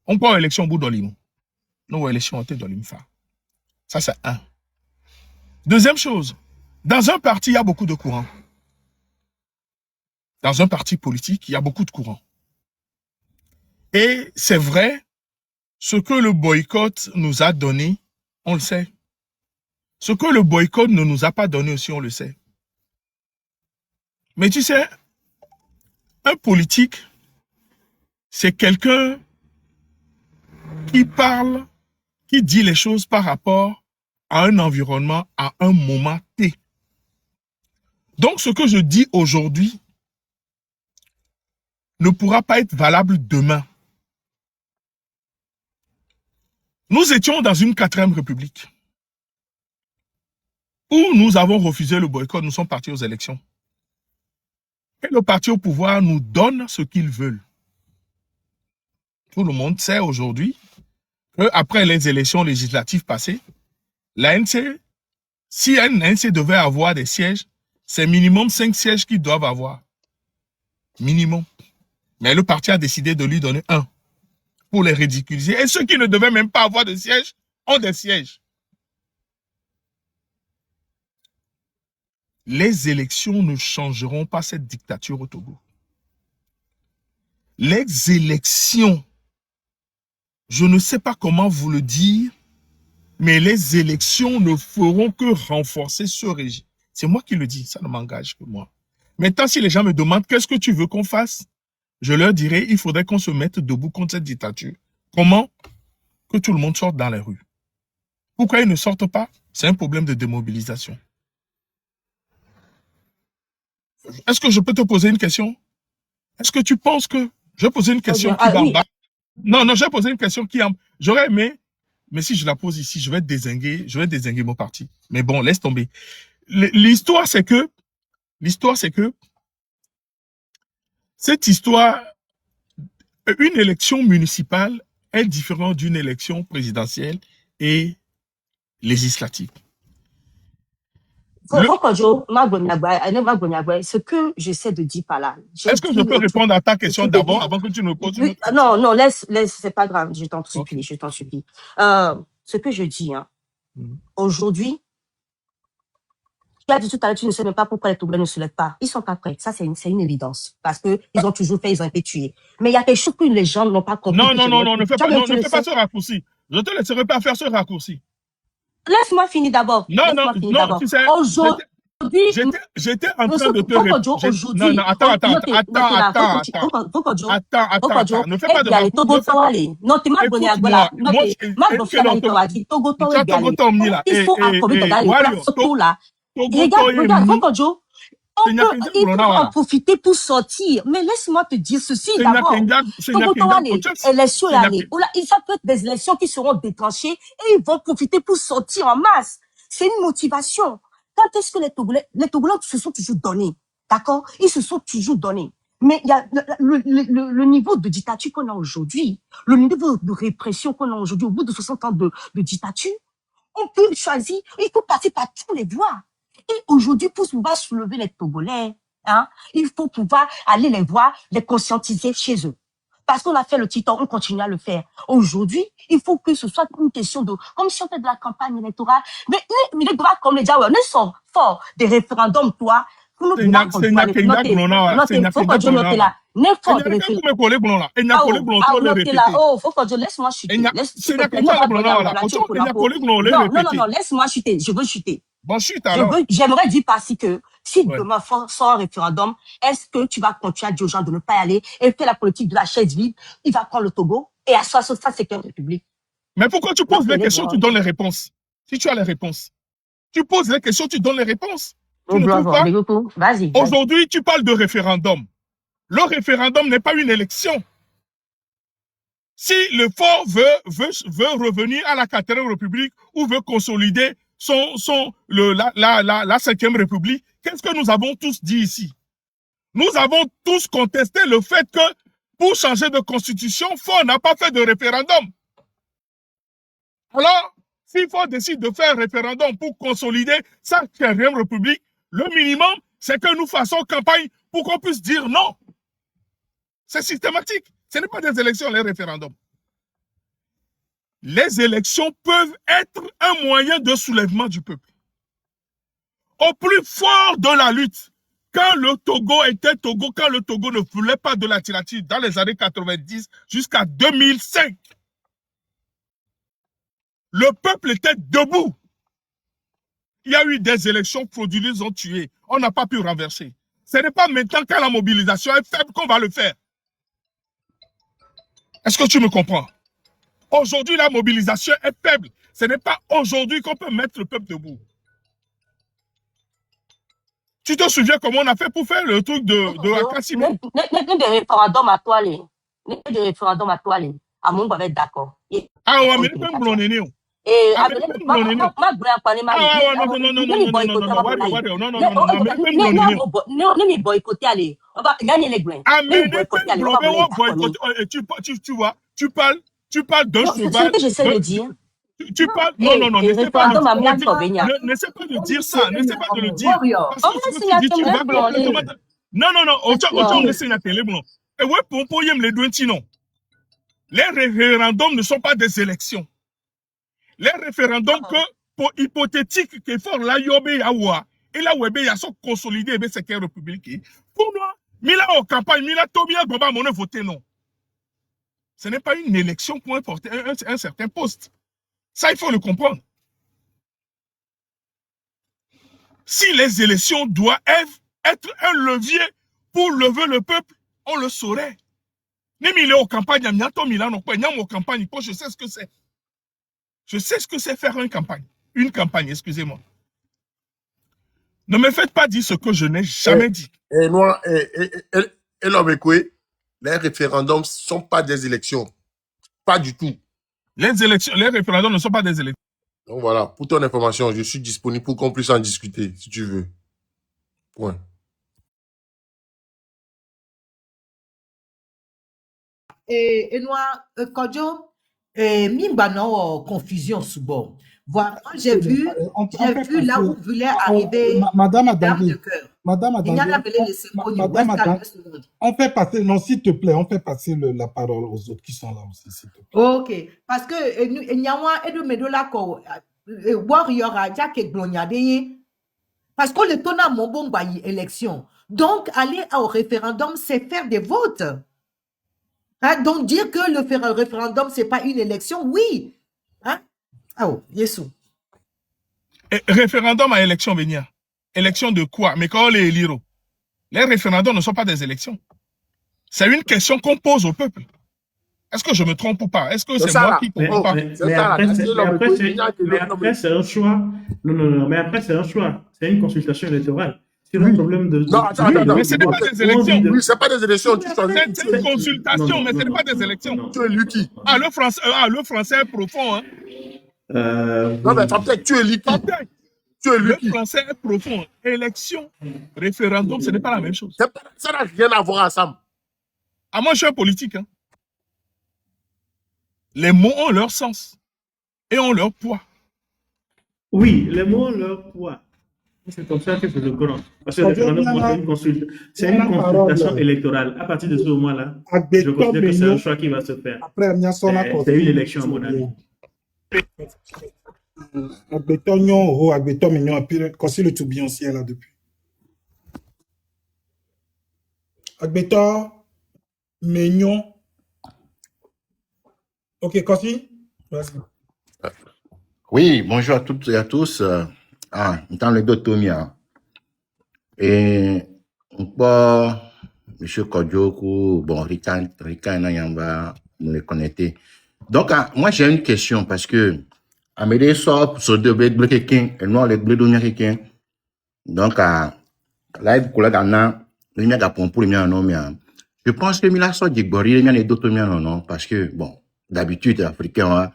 On peut élection au bout de Limo. Nous, élection de l'IMFA. Ça, c'est un. Deuxième chose. Dans un parti, il y a beaucoup de courants. Dans un parti politique, il y a beaucoup de courants. Et c'est vrai, ce que le boycott nous a donné, on le sait. Ce que le boycott ne nous a pas donné aussi, on le sait. Mais tu sais, un politique, c'est quelqu'un qui parle, qui dit les choses par rapport à un environnement, à un moment T. Donc, ce que je dis aujourd'hui ne pourra pas être valable demain. Nous étions dans une 4e république où nous avons refusé le boycott, nous sommes partis aux élections. Et le parti au pouvoir nous donne ce qu'ils veulent. Tout le monde sait aujourd'hui qu'après les élections législatives passées, l'ANC, si un ANC devait avoir des sièges, c'est minimum 5 sièges qu'ils doivent avoir. Minimum. Mais le parti a décidé de lui donner 1. pour les ridiculiser. Et ceux qui ne devaient même pas avoir de siège ont des sièges. Les élections ne changeront pas cette dictature au Togo. Les élections, je ne sais pas comment vous le dire, mais les élections ne feront que renforcer ce régime. C'est moi qui le dis, ça ne m'engage que moi. Maintenant, si les gens me demandent qu'est-ce que tu veux qu'on fasse, je leur dirai, il faudrait qu'on se mette debout contre cette dictature. Comment? Que tout le monde sorte dans les rues. Pourquoi ils ne sortent pas? C'est un problème de démobilisation. Est-ce que je peux te poser une question? Est-ce que tu penses que... Je vais poser une question qui va en bas. Non, je vais poser une question qui en... J'aurais aimé, mais si je la pose ici, je vais dézinguer mon parti. Mais bon, laisse tomber. L'histoire, c'est que cette histoire, une élection municipale est différente d'une élection présidentielle et législative. Ce que j'essaie de dire par là. Est-ce que je peux répondre à ta question d'abord avant que tu ne poses une autre? Non, laisse, c'est pas grave, je t'en supplie, je t'en supplie. Ce que je dis, hein, aujourd'hui, tu as dit tout à l'heure, tu ne sais même pas pourquoi les Togolais ne se lèvent pas. Ils sont pas prêts. Ça, c'est une évidence. Parce que ils ont toujours fait, ils ont été tués. Mais il y a quelque chose que les gens n'ont pas compris. Non, ne fais pas ce raccourci. Je ne te laisserai pas faire ce raccourci. Laisse-moi finir d'abord. Non, tu sais, j'étais en train de te répondre. Non, attends. Ne fais pas de raccourci. Regarde, ils peuvent en profiter pour sortir. Mais laisse-moi te dire ceci d'abord. Ça peut être des élections qui seront déclenchées et ils vont profiter pour sortir en masse. C'est une motivation. Quand est-ce que les Togolais se sont toujours donnés? D'accord? Ils se sont toujours donnés. Mais il y a le niveau de dictature qu'on a aujourd'hui, le niveau de répression qu'on a aujourd'hui, au bout de 60 ans de dictature, on peut choisir, il faut passer par tous les voies. Et aujourd'hui, pour pouvoir soulever les Togolais, hein, il faut pouvoir aller les voir, les conscientiser chez eux. Parce qu'on a fait le titre, on continue à le faire. Aujourd'hui, il faut que ce soit une question de, comme si on fait de la campagne électorale, mais les droits comme les Jaouais, ne sont forts des référendums, toi. Faut que je laisse-moi chuter. Non, laisse-moi chuter. Je veux chuter. Bon, chute alors. J'aimerais dire par-ci que si demain sort un référendum, est-ce que tu vas continuer à dire aux gens de ne pas y aller et faire la politique de la chaise vide? Il va prendre le Togo et asseoir ça, c'est qu'une république. Mais pourquoi tu poses les questions, tu donnes les réponses? Si tu as les réponses. Tu poses les questions, tu donnes les réponses. Tu ne trouves pas? Vas-y. Aujourd'hui, tu parles de référendum. Le référendum n'est pas une élection. Si le fort veut revenir à la 4e République ou veut consolider la 5e République, qu'est-ce que nous avons tous dit ici? Nous avons tous contesté le fait que pour changer de constitution, Fort n'a pas fait de référendum. Alors, si Fort décide de faire un référendum pour consolider sa 4e République, le minimum, c'est que nous fassions campagne pour qu'on puisse dire non. C'est systématique. Ce n'est pas des élections, les référendums. Les élections peuvent être un moyen de soulèvement du peuple. Au plus fort de la lutte, quand le Togo était Togo, quand le Togo ne voulait pas de la dictature dans les années 90 jusqu'à 2005, le peuple était debout. Il y a eu des élections frauduleuses, ont tué. On n'a pas pu renverser. Ce n'est pas maintenant quand la mobilisation est faible qu'on va le faire. Est-ce que tu me comprends? Aujourd'hui, la mobilisation est faible. Ce n'est pas aujourd'hui qu'on peut mettre le peuple debout. Tu te souviens comment on a fait pour faire le truc de Akassimo? Des référendums à toi, des référendums à toi, à mon va être d'accord. Ah ouais, mais pas mon néné. Tu parles d'un cheval. C'est ce que j'essaie de dire. Tu parles. Non, n'essaie pas de dire ça. N'essaie pas de le dire. Non, on essaie la télé blanc. Et ouais, pour y me les douentino. Les référendums ne sont pas des élections. Les référendums pour hypothétiques que font la Yobe Yawa et la Webe Yasso consolidé et c'est quelle république. Pour moi, Mila en campagne, Mila Tobia Goba mon voté non. Ce n'est pas une élection pour un certain poste. Ça, il faut le comprendre. Si les élections doivent être un levier pour lever le peuple, on le saurait. Ni Mila en campagne, Mila non pas, en campagne, je sais ce que c'est. Je sais ce que c'est faire une campagne. Une campagne, excusez-moi. Ne me faites pas dire ce que je n'ai jamais dit. Et moi, et l'Obekwe, les référendums ne sont pas des élections. Pas du tout. Les référendums ne sont pas des élections. Donc voilà, pour ton information, je suis disponible pour qu'on puisse en discuter, si tu veux. Point. Et nous, Kodjo, Mimba non confusion sous bord. Voilà, moi j'ai vu là où voulait arriver Madame Dame de Adangui, cœur. Madame Il y a Adangui, appelé les symboles. Madame Adangui, on fait passer, non, s'il te plaît, on fait passer la parole aux autres qui sont là aussi, s'il te plaît. Ok, parce que il y a un de mes deux là, warrior a déjà que glognade. Parce que le ton a mon bon bail élection. Donc, aller au référendum, c'est faire des votes. Hein? Donc, dire que le référendum, c'est pas une élection, oui. Hein? Ah, oh, Yesou. Référendum à élection, Bénia. Élection de quoi? Mais quand on les élire, les référendums ne sont pas des élections. C'est une question qu'on pose au peuple. Est-ce que je me trompe ou pas? Est-ce que c'est moi qui comprends pas? Mais après, c'est un choix. Non, mais après, c'est un choix. C'est une consultation électorale. C'est un problème de... Non, attends. Mais ce n'est pas des élections. Oui, c'est pas des élections. C'est une consultation, mais ce n'est pas des élections. Tu es élu qui? Ah, le français est profond, hein. Non, mais peut-être tu es élu qui? Tu es élu qui? Le français est profond. Élection, référendum, ce n'est pas la même chose. Ça n'a rien à voir ensemble. Ah, moi, je suis un politique, hein. Les mots ont leur sens et ont leur poids. Oui, les mots ont leur poids. C'est comme ça que je le connais. Parce que le référendum, c'est une consultation électorale. À partir de ce moment-là, je considère que c'est un choix qui va se faire. C'est une élection, à mon avis. Agbeton mignon, et puis Kossi le tourbillon aussi est là depuis. Agbeton mignon. Ok, Kossi, vas-y. Oui, bonjour à toutes et à tous. Dans le dos Tomia. Et on peut, M. Kodjoku, bon, Rika et Nayamba, nous les connecter. Donc, moi, j'ai une question parce que, à mes sort, sur deux blés quelqu'un, et non, les blés d'onia quelqu'un. Donc, là, il y a des pour les miens, je pense que Mila sort du Gbori, les miens et d'autres miens, non, parce que, bon, d'habitude, les Africains,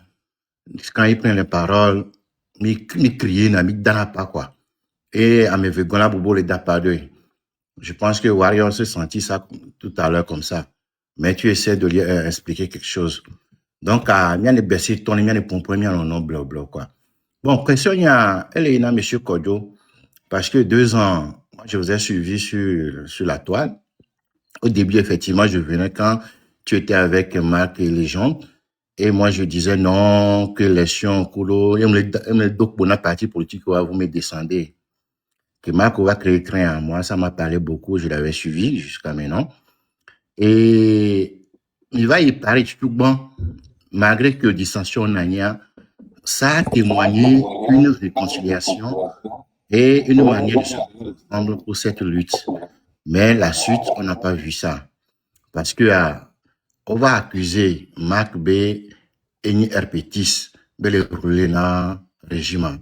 quand ils prennent les paroles, ils crient, ils donnent pas, quoi. Et à mes végons, bobo les dapa d'eux. Je pense que Warrior se sentit ça tout à l'heure comme ça. Mais tu essaies de lui expliquer quelque chose. Donc, il y a des baissés, ton, il y a des pompes, il y a non, blablabla, quoi. Bon, question, il y a, elle est là, monsieur Kodjo, parce que 2 ans, je vous ai suivi sur la toile. Au début, effectivement, je venais quand tu étais avec Marc et les gens. Et moi, je disais non, que les chiens, Koulo, et me donc, bon, parti politique, vous me descendez. Que Marc va créer train à moi, ça m'a parlé beaucoup, je l'avais suivi jusqu'à maintenant. Et il va y parler tout bon, malgré que dissension n'a ça a témoigné une réconciliation et une manière de se prendre pour cette lutte. Mais la suite, on n'a pas vu ça. Parce que, on va accuser Marc B et Herpétis de les rouler dans le régime.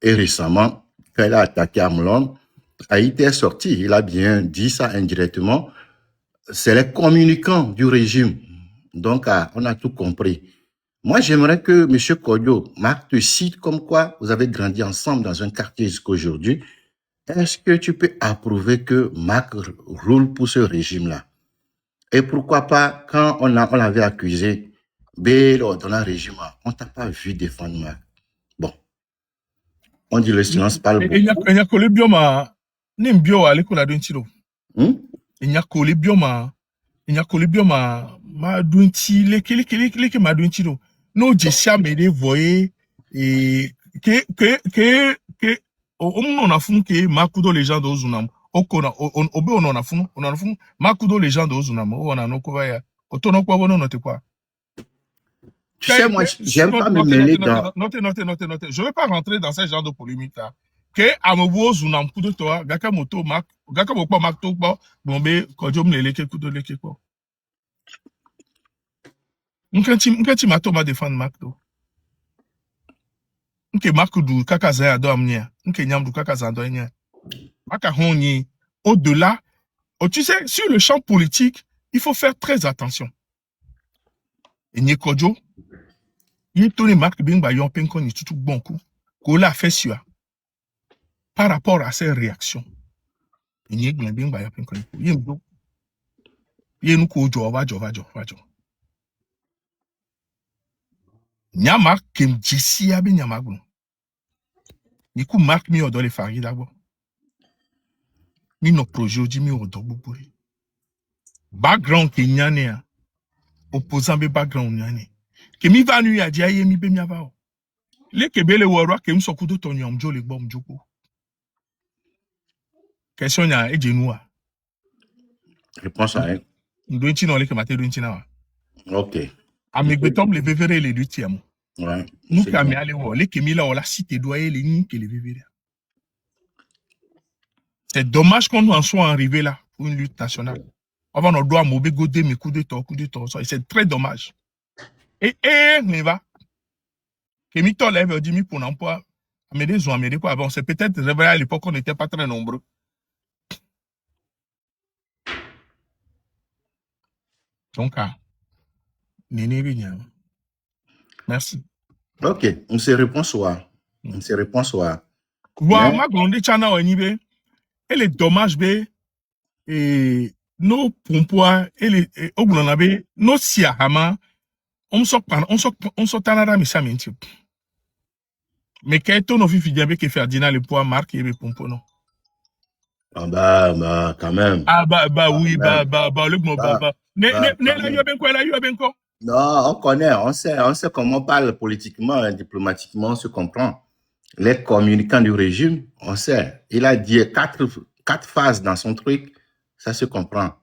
Et récemment, quand il a attaqué Amlon, Haïti est sorti. Il a bien dit ça indirectement. C'est les communicants du régime. Donc, on a tout compris. Moi, j'aimerais que M. Kodjo, Marc te cite comme quoi vous avez grandi ensemble dans un quartier jusqu'aujourd'hui. Est-ce que tu peux approuver que Marc roule pour ce régime-là? Et pourquoi pas, quand on l'avait accusé, dans le régime, on t'a pas vu défendre Marc. Bon. On dit le silence parle beaucoup. Il y a que le bioma, n'im bio à l'école d'un tiro. Il y a que le bioma, Il y a colibio ma dunti les ma dunti no jessia me de voyer et que on a fun que makudo les gens d'ozunam okona obe on a fun makudo les gens d'ozunam on a no ko ya otono kwa bono note quoi. Tu sais, moi, j'aime pas me mêler dans... Notez. Je vais pas rentrer dans ce genre de polémique là. Que amobo zunam kudo toa gaka moto mak gaka mokpa mak to ba bombe kodjom lele ke kudo leke ko. Nkati mato ma défendre makdo. Nke makudu kaka za do amnia. Nke nyamdu kaka za do nya. Maka honyi au-delà. Oh, tu sais, sur le champ politique, il faut faire très attention. Et nye kodjo il tourne marque bien ba yon penko ni tout bon coup. Ko la fait sur par rapport à ses réactions. Il y a bien ba yon penko ni. Il nous ko jo va. Nyama kem jesi abi nyama gun. Ni ku marque mi odo le fari d'abord. Mi no projet di mi odo buburi. Background ke nyane ya. Opposant be background nyane. Ke mi va nu ya dia ye mi be mi ava. Le kebele woro ke mi sokudo to nyam jo le bom joko. Question ya ejenu. Réponse à elle. Ndo nti no le ke mate do nti na wa. Ok. Amegbetom le vevere le dutiamo. Ouais. Nous kami ale wo le kemi la ola cité doyer les ni que le vevere. C'est dommage qu'on en soit arrivé là pour une lutte nationale. Avant on doit mobe godé mes coups de temps ça c'est très dommage. Et ne va kemi to lève dit mi pour l'emploi Amédée quoi avant c'est peut-être révélé à l'époque on n'était pas très nombreux. Donc merci. Ok, on se répond soit. Voilà, ma grande chana onibe. Et les dommages be et nos pompois et les oglonabe nos siahama on sort tanara mais ça mentio. Mais qu'est-ce no fi diabe que Ferdinand le poids marque et pompo non. Ah bah quand même. Ah oui le bon la benko. Non, on connaît, on sait comment on parle politiquement, hein, diplomatiquement, on se comprend. Les communicants du régime, on sait. Il a dit quatre phases dans son truc, ça se comprend.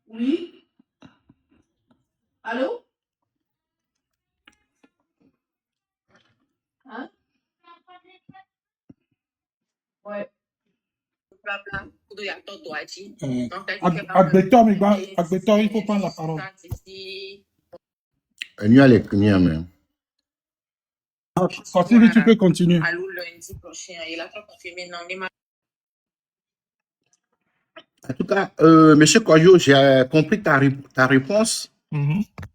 Oui. Allô? Hein? Ouais. Agbetor, il faut prendre la parole. Continue, tu peux continuer. En tout cas, monsieur Koyo, j'ai compris ta réponse.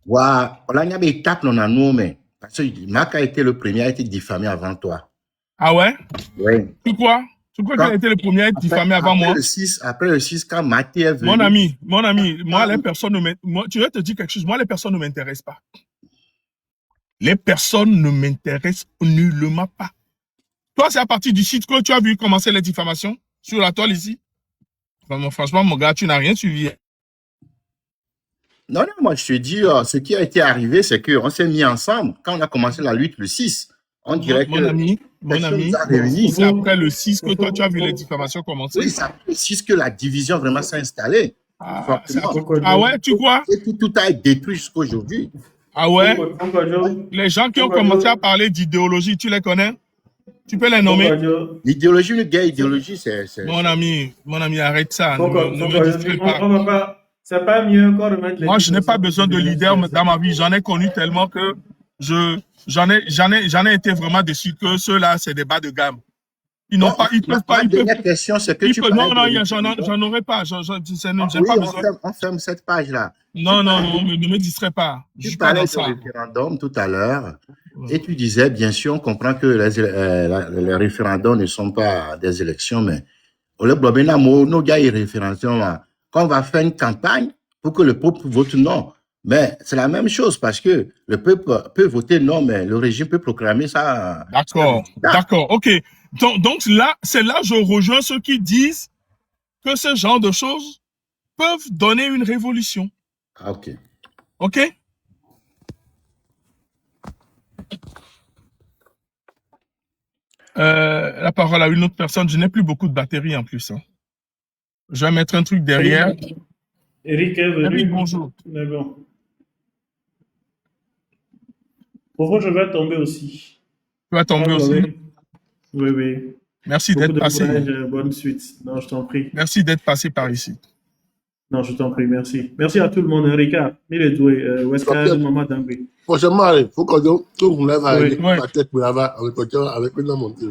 Voilà, on a une étape non à nous, mais parce que Mac a été le premier à être diffamé avant toi. Ah ouais? Oui. Pourquoi qu'il a été le premier à être diffamé avant moi? Après le 6, quand Maté est venu... Mon ami, moi, les personnes ne m'intéressent pas. Tu veux te dire quelque chose? Moi, les personnes ne m'intéressent pas. Les personnes ne m'intéressent nullement pas. Toi, c'est à partir du site que tu as vu commencer les diffamations sur la toile ici? Franchement, mon gars, tu n'as rien suivi. Non, moi, je te dis, ce qui a été arrivé, c'est qu'on s'est mis ensemble. Quand on a commencé la lutte le 6, on dirait mon ami, c'est après le 6 que toi, tu as vu les diffamations commencer. Oui, c'est après le 6 que la division vraiment s'est installée. Ah ouais, tu crois? Et tout a été détruit jusqu'à aujourd'hui. Ah ouais? Les gens qui ont commencé à parler d'idéologie, tu les connais? Tu peux les nommer? L'idéologie, une guerre idéologie, c'est... Mon ami, arrête ça. Ne me distrais pas. C'est pas mieux encore remettre les... Moi, je n'ai pas besoin de leader dans ma vie. J'en ai connu tellement que j'en ai été vraiment déçu que ceux-là, c'est des bas de gamme. Ils n'ont pas, ils peuvent pas. La question, c'est que tu peux... Non, j'en aurais pas. J'ai pas besoin. On ferme cette page-là. Non, ne me distrais pas. Tu parlais du référendum tout à l'heure. Et tu disais, bien sûr, on comprend que les référendums ne sont pas des élections, mais nos gars, les référendums, quand on va faire une campagne pour que le peuple vote non, Mais c'est la même chose parce que le peuple peut voter non, mais le régime peut proclamer ça. D'accord, d'accord, ok. Donc là, c'est là je rejoins ceux qui disent que ce genre de choses peuvent donner une révolution. Ah, ok. Ok? La parole à une autre personne. Je n'ai plus beaucoup de batterie en plus. Hein. Je vais mettre un truc derrière. Eric est venu. Eric, bonjour. Mais bon. Pourquoi je vais tomber aussi? Tu vas tomber aussi. Oui, oui. Merci d'être passé. Bonne suite. Non, je t'en prie. Merci d'être passé par ici. Non, je t'en prie, merci. Merci à tout le monde. Ricard, il est doué. Weska, Maman Dambé. Prochainement, il faut que vous lève avec Oui. la tête pour là-bas, avec une montée.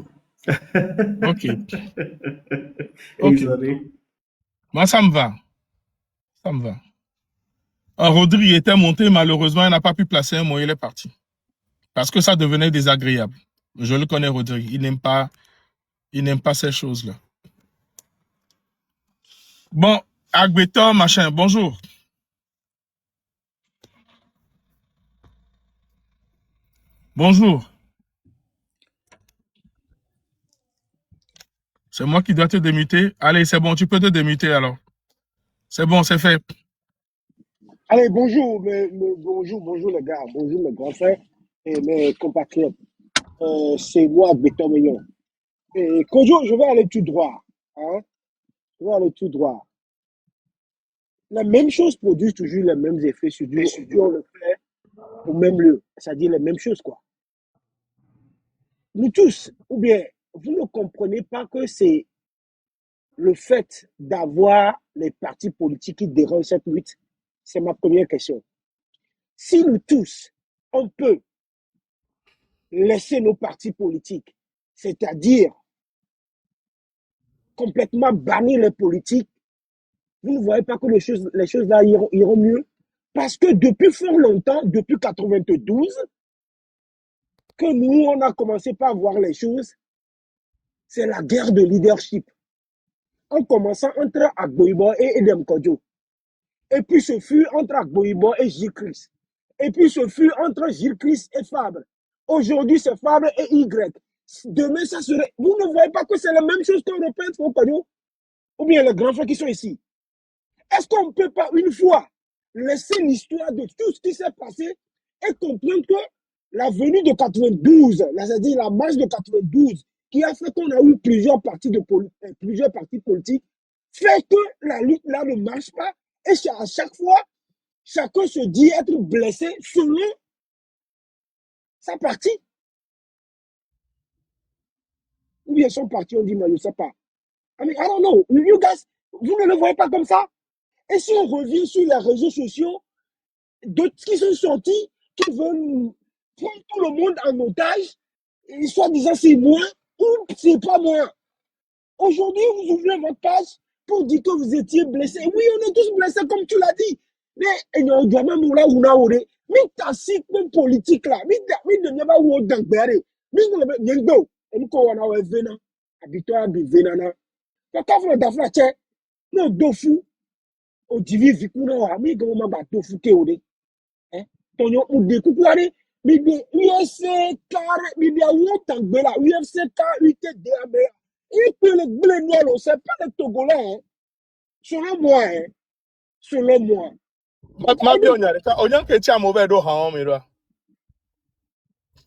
Ok. Ok. Moi, ça me va. Ça me va. Rodri était monté, malheureusement, il n'a pas pu placer un mot, il est parti. Parce que ça devenait désagréable. Je le connais, Rodri. Il n'aime pas ces choses-là. Bon, Agbeton, machin, bonjour. Bonjour. C'est moi qui dois te démuter. Allez, c'est bon, tu peux te démuter alors. C'est bon, c'est fait. Allez, bonjour, bonjour les gars, bonjour mes grands frères et mes compatriotes. C'est moi, Béton Meillon. Et Kojo, je vais aller tout droit. Hein? Je vais aller tout droit. La même chose produit toujours les mêmes effets sur on le fait au même lieu. C'est-à-dire les mêmes choses, quoi. Nous tous, ou bien, vous ne comprenez pas que c'est le fait d'avoir les partis politiques qui dérangent cette lutte? C'est ma première question. Si nous tous, on peut laisser nos partis politiques, c'est-à-dire complètement bannir les politiques, vous ne voyez pas que les choses là iront mieux? Parce que depuis fort longtemps, depuis 92, que nous, on a commencé par voir les choses, c'est la guerre de leadership. En commençant entre Agboibo et Edem Kodjo. Et puis ce fut entre Agboibo et Gilles Christ. Et puis ce fut entre Gilles Christ et Fabre. Aujourd'hui, c'est Fabre et Y. Demain, ça serait... Vous ne voyez pas que c'est la même chose qu'Européens, ou bien les grands frères qui sont ici. Est-ce qu'on ne peut pas, une fois, laisser l'histoire de tout ce qui s'est passé et comprendre que la venue de 92, c'est-à-dire la marche de 92, qui a fait qu'on a eu plusieurs partis politiques, fait que la lutte là ne marche pas et à chaque fois, chacun se dit être blessé selon sa partie. Ou bien son parti, on dit, mais je ne sais pas. I mean, I don't know. You guys, vous ne le voyez pas comme ça? Et si on revient sur les réseaux sociaux, d'autres qui sont sortis, qui veulent prendre tout le monde en otage, et soit disant c'est moi ou c'est pas moi. Aujourd'hui, vous ouvrez votre page pour dire que vous étiez blessé. Oui, on est tous blessés, comme tu l'as dit. Mais il y a un gamin qui mais ta cycle politique là, mais de ne pas vous d'engbérer. Mais de ne pas vous et nous qu'on a vena, habitant de venana. Quand on a d'affaires, tiens, non, dofu, au divi vikuna wa, mais comment on va dofu kéodé. Hein? Tonyo ou de couplare, mais de UFC car, mais de wotangbela, UFC car, UTDAB. Et puis les blés noirs, c'est pas les Togolais, hein. Selon moi, hein. Selon moi. Mabi onyan kechi amove do ha mi do.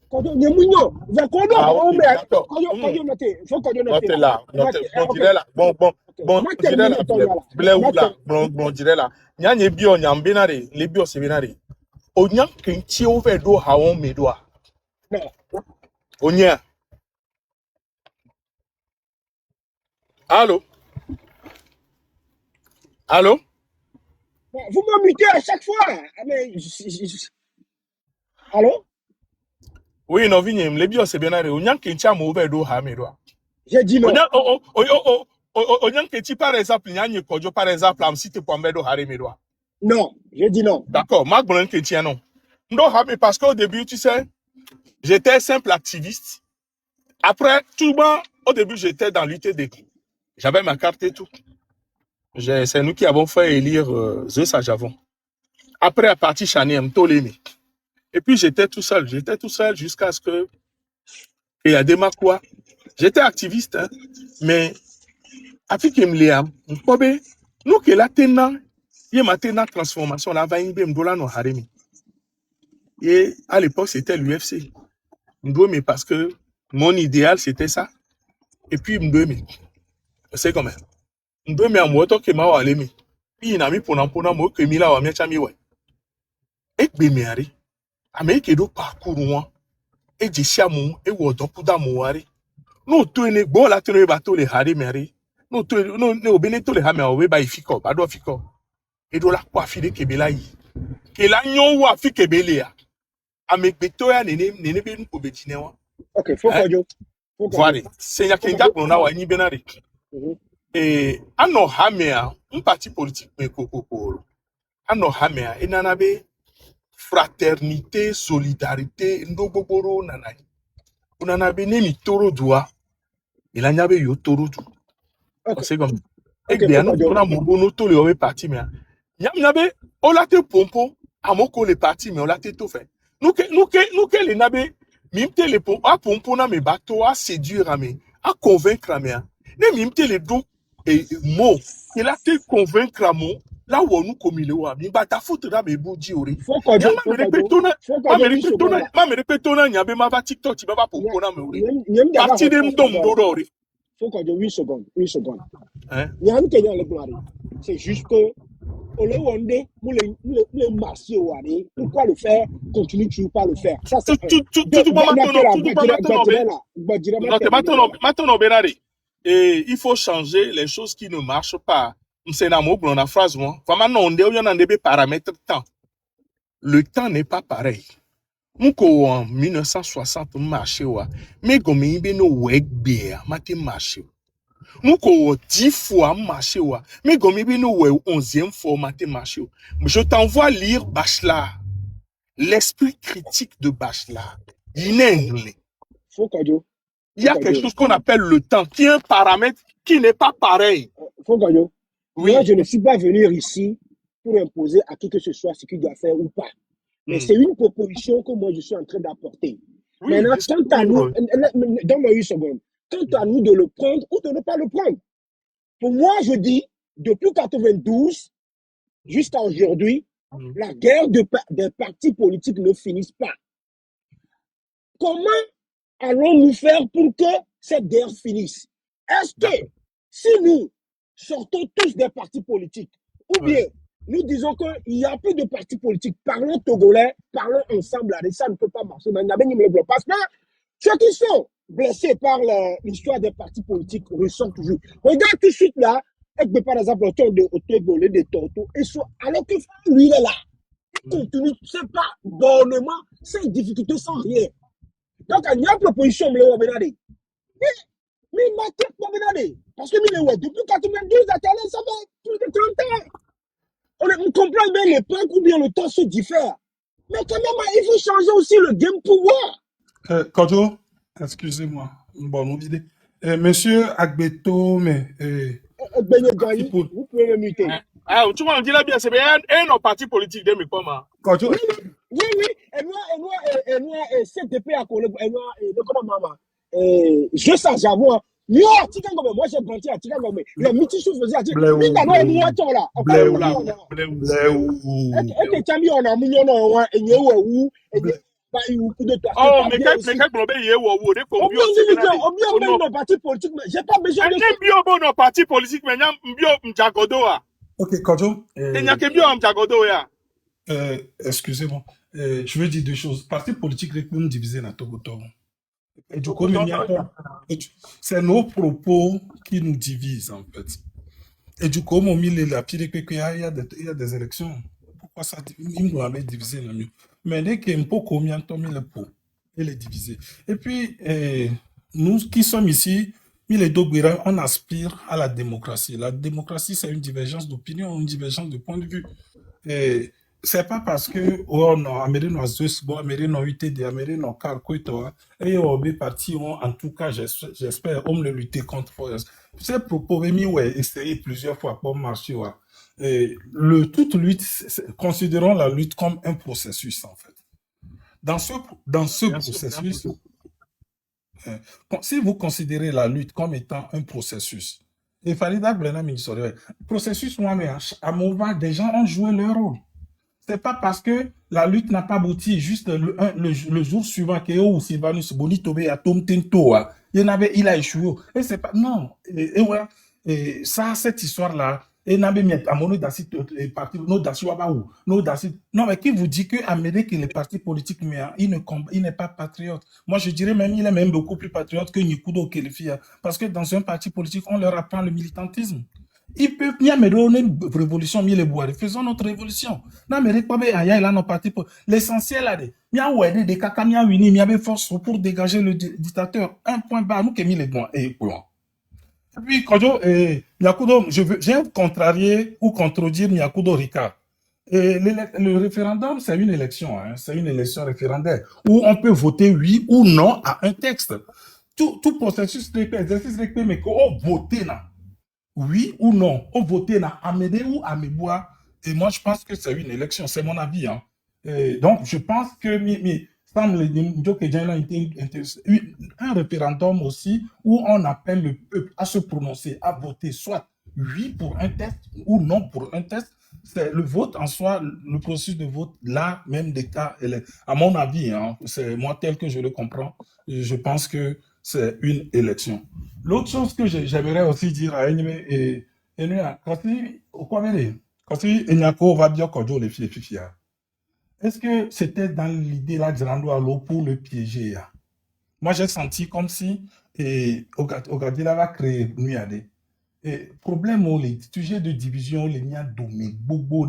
Kodo nyemunyo, va kodo Ah, mais d'accord. kodo noté, faut kodo noté. Note là, bon dire là, bon dire là, blé ou là, bon dire là. Nyanye bi onyan binare, le bi osebinare. Onyan kechi ove do ha mi do. Non. Onyan. Allô? Allô? Vous me mutez à chaque fois. Mais allô? Oui, non, vigne, les bios c'est bien allé. Onyan kechi amove do ha mi do. J'ai dit non. Onyan kechi par exemple, nyanye kojo par exemple, am cité pour ambedo ha mi do. Non, j'ai dit non. D'accord, Marc Bolin kechi non. Ndo ha mi parce qu'au début, tu sais, j'étais simple activiste. Après, tout le monde, au début, j'étais dans l'UTD. J'avais ma carte et tout. C'est nous qui avons fait élire Zeus à Javon. Après, à partir Chaniem, Tolémi. Et puis, j'étais tout seul jusqu'à ce que, il y a des quoi. J'étais activiste, hein, mais, Afrique Mliam, nous, que la tena, il y a ma transformation, la va y m'dola no haremi. Et à l'époque, c'était l'UFC. Mais parce que mon idéal, c'était ça. Et puis, c'est comme ça. Mais à moi, que ma walemi. Puis, il a mis pour moi, que Mila wa miachami ouais. Et Béméari, Amérique do parcours moi, et Jessiamou, et Wodopuda Mouari. Nous, tous les bon la tenue bateau les Harry Mary. Nous, au Beneto les Hammer, we by Fico, Bado Fico. Et do la quoi fide Kebelaï. Que la nyon wa fi Kebelia. Avec Betoya nene ben pour Betinewa. Ok, faut que je. Voilà. C'est y a qu'un gars qu'on a wa ni benari. Et ano Hammer, un parti politique, mais Coco. Ano Hammer, et nanabe. Fraternité, solidarité, ndoboboro nanai. Unana bene mi toro dua. Il a nyabe yo toro du. C'est comme. Et bien, nous, on a mon bono, tous les autres partis, mais. Nyabe, on l'a te pompo, à mon les partis, mais on l'a te tout fait. Nous que les nabe, mimte les pompo, à pompo na me bateau, à séduire à me, à convaincre à me. Ne mimte les deux, et mots, il a te convaincre à moi. Là où nous comme il est, mais ta faute là, mais beau diori. Faut qu'on dise, faut me répétona, il y a même pas TikTok, tu vas pas pour qu'on a me. Parti de m'dom. Faut qu'on dise 8 secondes. Hein? Il y a un Kenyan le gloire. C'est juste que, au lieu de le marcher au aller, pourquoi le faire, continue toujours pas le faire. Ça, c'est. Maintenant, Benari. Et il faut changer les choses qui ne marchent pas. C'est un mot, on a phrase, moi. Vraiment, on a des paramètres de temps. Le temps n'est pas pareil. Nous, en 1960, marché, mais comme il y a no web beer, maté marché. Nous, 10 fois marché, mais comme il y a no 11e fois maté marché. Je t'envoie lire Bachelard. L'esprit critique de Bachelard. Il est anglais. Il y a quelque chose qu'on appelle le temps, qui est un paramètre qui n'est pas pareil. Oui. Moi, je ne suis pas venu ici pour imposer à qui que ce soit ce qu'il doit faire ou pas. Mais c'est une proposition que moi, je suis en train d'apporter. Oui, maintenant, quant à nous, donne-moi 8 secondes, quant à nous de le prendre ou de ne pas le prendre. Pour moi, je dis, depuis 92 jusqu'à aujourd'hui, la guerre des partis politiques ne finisse pas. Comment allons-nous faire pour que cette guerre finisse? Est-ce que si nous sortons tous des partis politiques, ou bien nous disons qu'il n'y a plus de partis politiques, parlons togolais, parlons ensemble, ça ne peut pas marcher. Parce que ceux qui sont blessés par l'histoire des partis politiques ressentent toujours. Regarde tout de suite là, par exemple, autour de Tonto, alors que lui il est là, il continue, c'est pas bonnement, sans difficulté, sans rien. Donc, il y a une proposition, mais il m'a tout promené. Parce que depuis 92, ça fait plus de 30 ans. On comprend bien l'époque ou bien le temps se diffère. Mais quand même, il faut changer aussi le game pour voir. Kodjo, excusez-moi, bonne idée. Monsieur Agbeto, mais... vous pouvez me muter. Ah, tu m'as dit là bien, c'est bien un parti politique de mes communs. Kodjo. Oui. Et moi, CDP à collègue, et moi, comment maman? Je sais, j'avoue. Moi, j'ai grandi à Tigangome. Les mythes se faisaient à Tigangome. Mais d'abord, il y a un là. Et tu as mis en amour, et il y a où, et oh, mais quel problème il y a où? On bien parti politique, mais j'ai pas besoin de. On bien bon parti politique, mais bien Mjagodoa. Ok, Kodjo. Il n'y a que bien Mjagodoa. Excusez-moi. Je veux dire deux choses. Parti politique, nous diviser dans Togo. Et du coup, c'est nos propos qui nous divisent, en fait. Et du coup, il y a des élections. Pourquoi ça? Il nous avait divisé le mieux. Mais dès qu'il y a un peu combien de temps, il est pour. Il est divisé. Et puis, nous qui sommes ici, on aspire à la démocratie. La démocratie, c'est une divergence d'opinion, une divergence de point de vue. Et c'est pas parce que et parti en tout cas j'espère on le lutter contre ces propos, Rémi, ouais, essayé plusieurs fois pour marcher, ouais. Et toute lutte, considérons la lutte comme un processus, en fait. Dans ce Bien sûr, bien processus, sûr. si vous considérez la lutte comme étant un processus, et Farida Blenheim, il serait, processus, moi, mais à Mova, des gens ont joué leur rôle. C'est pas parce que la lutte n'a pas abouti juste le jour suivant que Sylvanus Bonitobe a Tom Tinto, il a échoué. Et c'est pas, non. Ouais, et ça, cette histoire-là, et n'avait mis à mon parti, non, mais qui vous dit que Amérique, les partis politiques, mais il n'est pas patriote. Moi, je dirais même, il est même beaucoup plus patriote que Nikudo Kelefia. Parce que dans un parti politique, on leur apprend le militantisme. Ils peuvent bien me donner une révolution, mais les bois. Faisons notre révolution. Non, mais l'essentiel là, il y a des caca, il y a une, il y avait force pour dégager le dictateur. Un point bas, nous qui mis les bois. Et puis, Kojo, Nyakudo, j'ai contrarié ou contredire Nyakudo Ricard. Le référendum, c'est une élection, hein, c'est une élection référendaire où on peut voter oui ou non à un texte. Tout processus, exercice, mais qu'on vote là. Oui ou non, on votait na Amédée ou Amébois. Et moi, je pense que c'est une élection, c'est mon avis. Hein. Donc, je pense que un référendum aussi où on appelle le peuple à se prononcer, à voter soit oui pour un test ou non pour un test. C'est le vote en soi, le processus de vote, là, même des cas, à mon avis, hein, c'est moi tel que je le comprends, je pense que c'est une élection. L'autre chose que j'aimerais aussi dire à Enyme et quand Enyako va bien quand les filles est-ce que c'était dans l'idée là de rendre à l'eau pour le piéger? Moi, j'ai senti comme si Ogadila va créer Nuyade. Et problème, les sujets de division, les miens domés, bobo.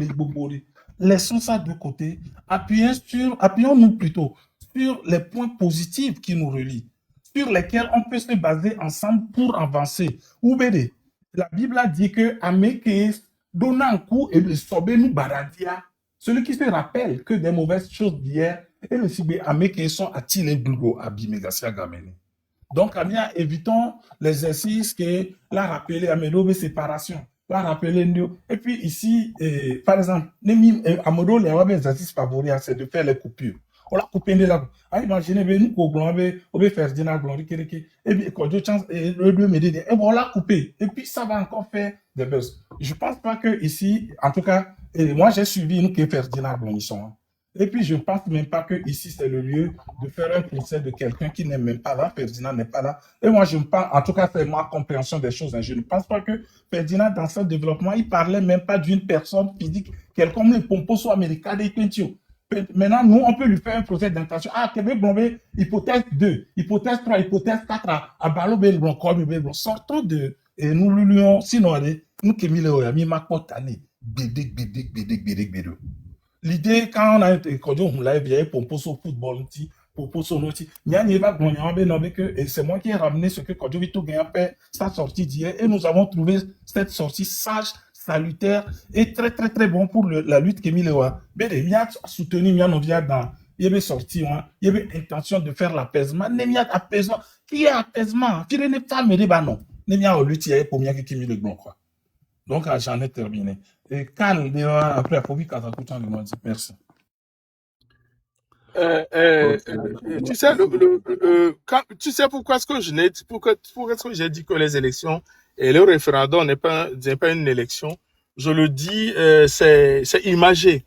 Laissons ça de côté. Appuyons-nous plutôt sur les points positifs qui nous relient, sur lesquels on peut se baser ensemble pour avancer. Oubédé, la Bible a dit que Ameke donna un coup et le sobé nous baradia. Celui qui se rappelle que des mauvaises choses d'hier et le Sibé Ameke sont attirés d'Ugo Abimegasia Gamene. Donc, Amia, évitons l'exercice que l'a rappelé Amédo de séparation, l'a rappelé Ndio. Et puis ici, par exemple, Amédo, l'exercice favori, c'est de faire les coupures. On l'a coupé de là. Imaginez, nous, on va faire Dina Glori, et puis, quand deux chances, et le deux m'aider, et on l'a coupé. Et puis, ça va encore faire des buzz. Je pense pas que ici, en tout cas, moi, j'ai suivi nous qui faire Dina Glori. Et puis, je ne pense même pas que ici, c'est le lieu de faire un procès de quelqu'un qui n'est même pas là. Ferdinand n'est pas là. Et moi, je me parle, en tout cas, c'est ma compréhension des choses. Hein. Je ne pense pas que Ferdinand, dans ce développement, il parlait même pas d'une personne physique, quelqu'un comme les Pomposo américains des Quintio. Maintenant, nous, on peut lui faire un procès d'intention. Ah, Québec, hypothèse 2, hypothèse 3, hypothèse 4, à Balo Belbron, comme Belbron. Sortons de, et nous lui sinon, nous qui mis les mi makotane, bédé. L'idée, quand on a été, quand on l'a vu, Pomposo football, Pomposo noti, et c'est moi qui ai ramené ce que Kodjo Vito Gagnon fait, sa sortie d'hier, et nous avons trouvé cette sortie sage, salutaire et très très très bon pour la lutte Kemilewa. Mais il y a soutenu, il y a une sortie, il y avait intention de faire l'apaisement. Il y a apaisement. Qui est apaisement? Qui n'est pas me débat non. Il y a une lutte, il y a pour mieux que Kimi le bon quoi. Donc j'en ai terminé. Et quand après, il faut vite qu'à tout le monde. Merci. Tu sais, tu sais pourquoi est-ce que j'ai dit que les élections et le référendum n'est pas une élection? Je le dis, c'est imagé.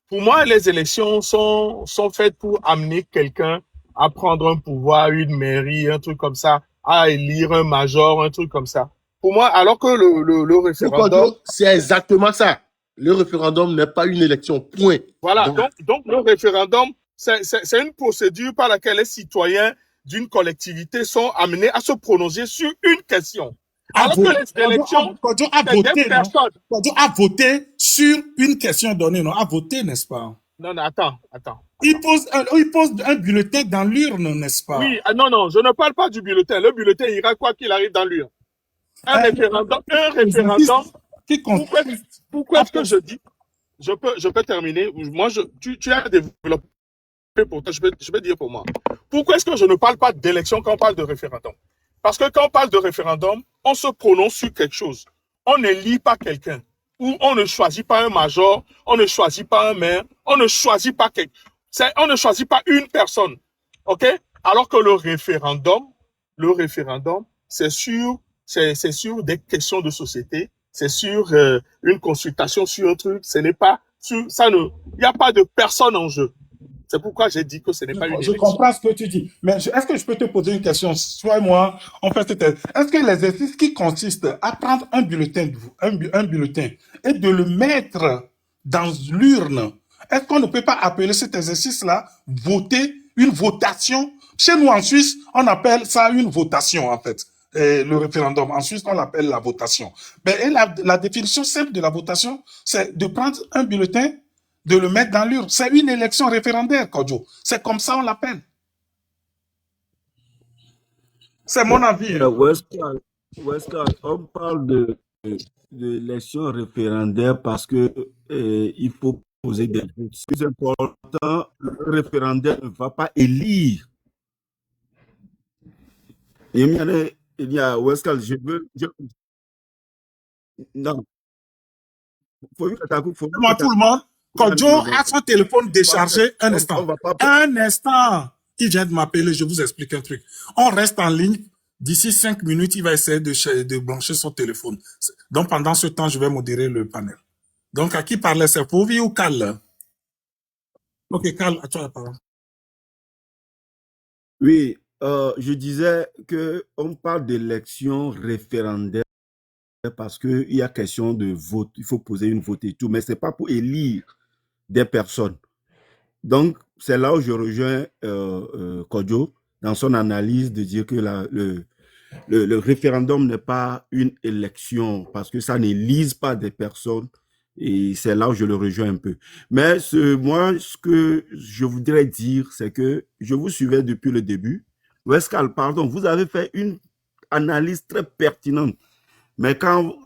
Pour moi, les élections sont faites pour amener quelqu'un à prendre un pouvoir, une mairie, un truc comme ça, à élire un major, un truc comme ça. Pour moi, alors que le référendum... C'est exactement ça. Le référendum n'est pas une élection, point. Voilà, donc le référendum, c'est une procédure par laquelle les citoyens d'une collectivité sont amenés à se prononcer sur une question. Alors que les élections, Kodjo a voté sur une question donnée, non? A voté, n'est-ce pas? Non, attends. Il pose un bulletin dans l'urne, n'est-ce pas? Oui, non, je ne parle pas du bulletin. Le bulletin ira quoi qu'il arrive dans l'urne. Un référendum. Pourquoi est-ce que je dis, je peux terminer. Moi, tu as développé pour toi, je peux dire pour moi. Pourquoi est-ce que je ne parle pas d'élection quand on parle de référendum? Parce que quand on parle de référendum, on se prononce sur quelque chose. On n'élit pas quelqu'un. Ou on ne choisit pas un major, on ne choisit pas un maire, on ne choisit pas on ne choisit pas une personne. OK? Alors que le référendum, c'est sur des questions de société, c'est sur une consultation sur un truc, ce n'est pas sur il n'y a pas de personne en jeu. C'est pourquoi j'ai dit que ce n'est pas une Je élection. comprends ce que tu dis, mais est-ce que je peux te poser une question? Toi et moi, on fait est-ce que l'exercice qui consiste à prendre un bulletin, un bulletin et de le mettre dans l'urne, est-ce qu'on ne peut pas appeler cet exercice-là voter, une votation? Chez nous en Suisse, on appelle ça une votation en fait. Le référendum. En Suisse, on l'appelle la votation. Et la définition simple de la votation, c'est de prendre un bulletin, de le mettre dans l'urne. C'est une élection référendaire, Kodjo. C'est comme ça on l'appelle. C'est mon avis. Wesker, on parle de l'élection référendaire parce que il faut poser des doutes. Ce qui est important, le référendaire ne va pas élire. Il y a Wesker, non. Moi, tout le monde, Kodjo a son téléphone déchargé. Un instant. Un instant. Il vient de m'appeler, je vous explique un truc. On reste en ligne. D'ici 5 minutes, il va essayer de brancher son téléphone. Donc, pendant ce temps, je vais modérer le panel. Donc, à qui parlait? C'est Fouvi ou Cal? Ok, Cal, à toi la parole. Oui, je disais qu'on parle d'élection référendaire parce qu'il y a question de vote. Il faut poser une vote et tout, mais ce n'est pas pour élire des personnes. Donc, c'est là où je rejoins Kodjo dans son analyse de dire que le référendum n'est pas une élection parce que ça n'élise pas des personnes et c'est là où je le rejoins un peu. Mais moi, ce que je voudrais dire, c'est que je vous suivais depuis le début. Wesker, pardon, vous avez fait une analyse très pertinente. Mais quand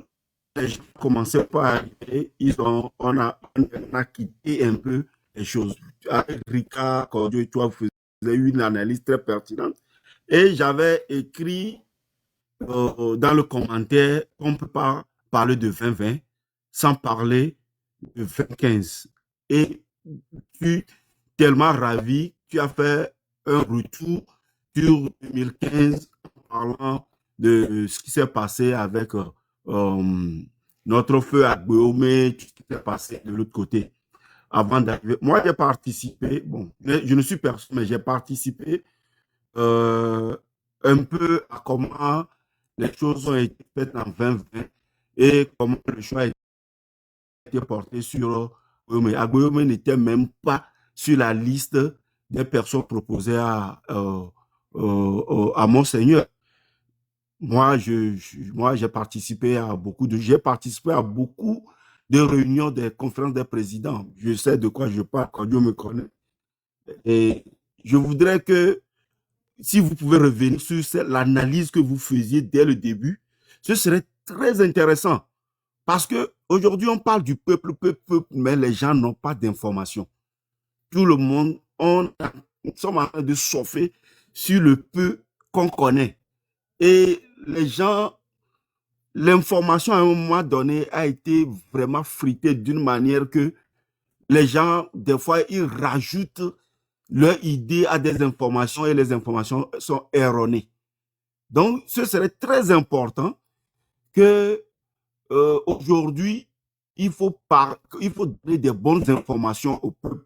les gens commençaient par arriver, on a quitté un peu les choses. Avec Rika, Kodjo et toi, vous faisiez une analyse très pertinente. Et j'avais écrit dans le commentaire qu'on ne peut pas parler de 2020 sans parler de 2015. Et tu es tellement ravi, tu as fait un retour sur 2015 en parlant de ce qui s'est passé avec notre feu à Guillaume, tout ce qui s'est passé de l'autre côté. Avant d'arriver, moi j'ai participé, bon, je ne suis personne, mais j'ai participé un peu à comment les choses ont été faites en 2020 et comment le choix a été porté sur Guillaume. Guillaume n'était même pas sur la liste des personnes proposées à Monseigneur. Moi, j'ai participé à beaucoup de réunions des conférences des présidents. Je sais de quoi je parle quand Dieu me connaît. Et je voudrais que, si vous pouvez revenir sur l'analyse que vous faisiez dès le début, ce serait très intéressant. Parce qu'aujourd'hui, on parle du peuple, mais les gens n'ont pas d'informations. Tout le monde, nous sommes en train de chauffer sur le peu qu'on connaît. Et les gens, l'information à un moment donné a été vraiment fritée d'une manière que les gens, des fois, ils rajoutent leur idée à des informations et les informations sont erronées. Donc, ce serait très important que aujourd'hui, il faut donner des bonnes informations au peuple,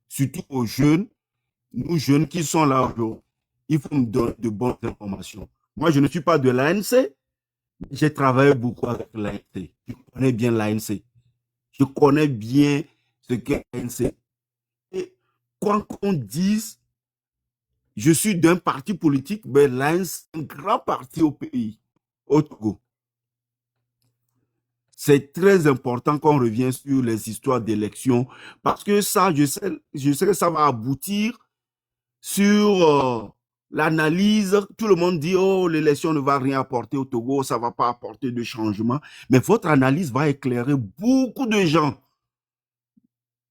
surtout aux jeunes, nous jeunes qui sont là aujourd'hui. Il faut me donner de bonnes informations. Moi, je ne suis pas de l'ANC. J'ai travaillé beaucoup avec l'ANC. Je connais bien l'ANC. Je connais bien ce qu'est l'ANC. Et quoi qu'on dise, je suis d'un parti politique, mais l'ANC, c'est un grand parti au pays, au Togo. C'est très important qu'on revienne sur les histoires d'élections parce que ça, je sais que ça va aboutir sur l'analyse. Tout le monde dit, oh, l'élection ne va rien apporter au Togo, ça ne va pas apporter de changement. Mais votre analyse va éclairer beaucoup de gens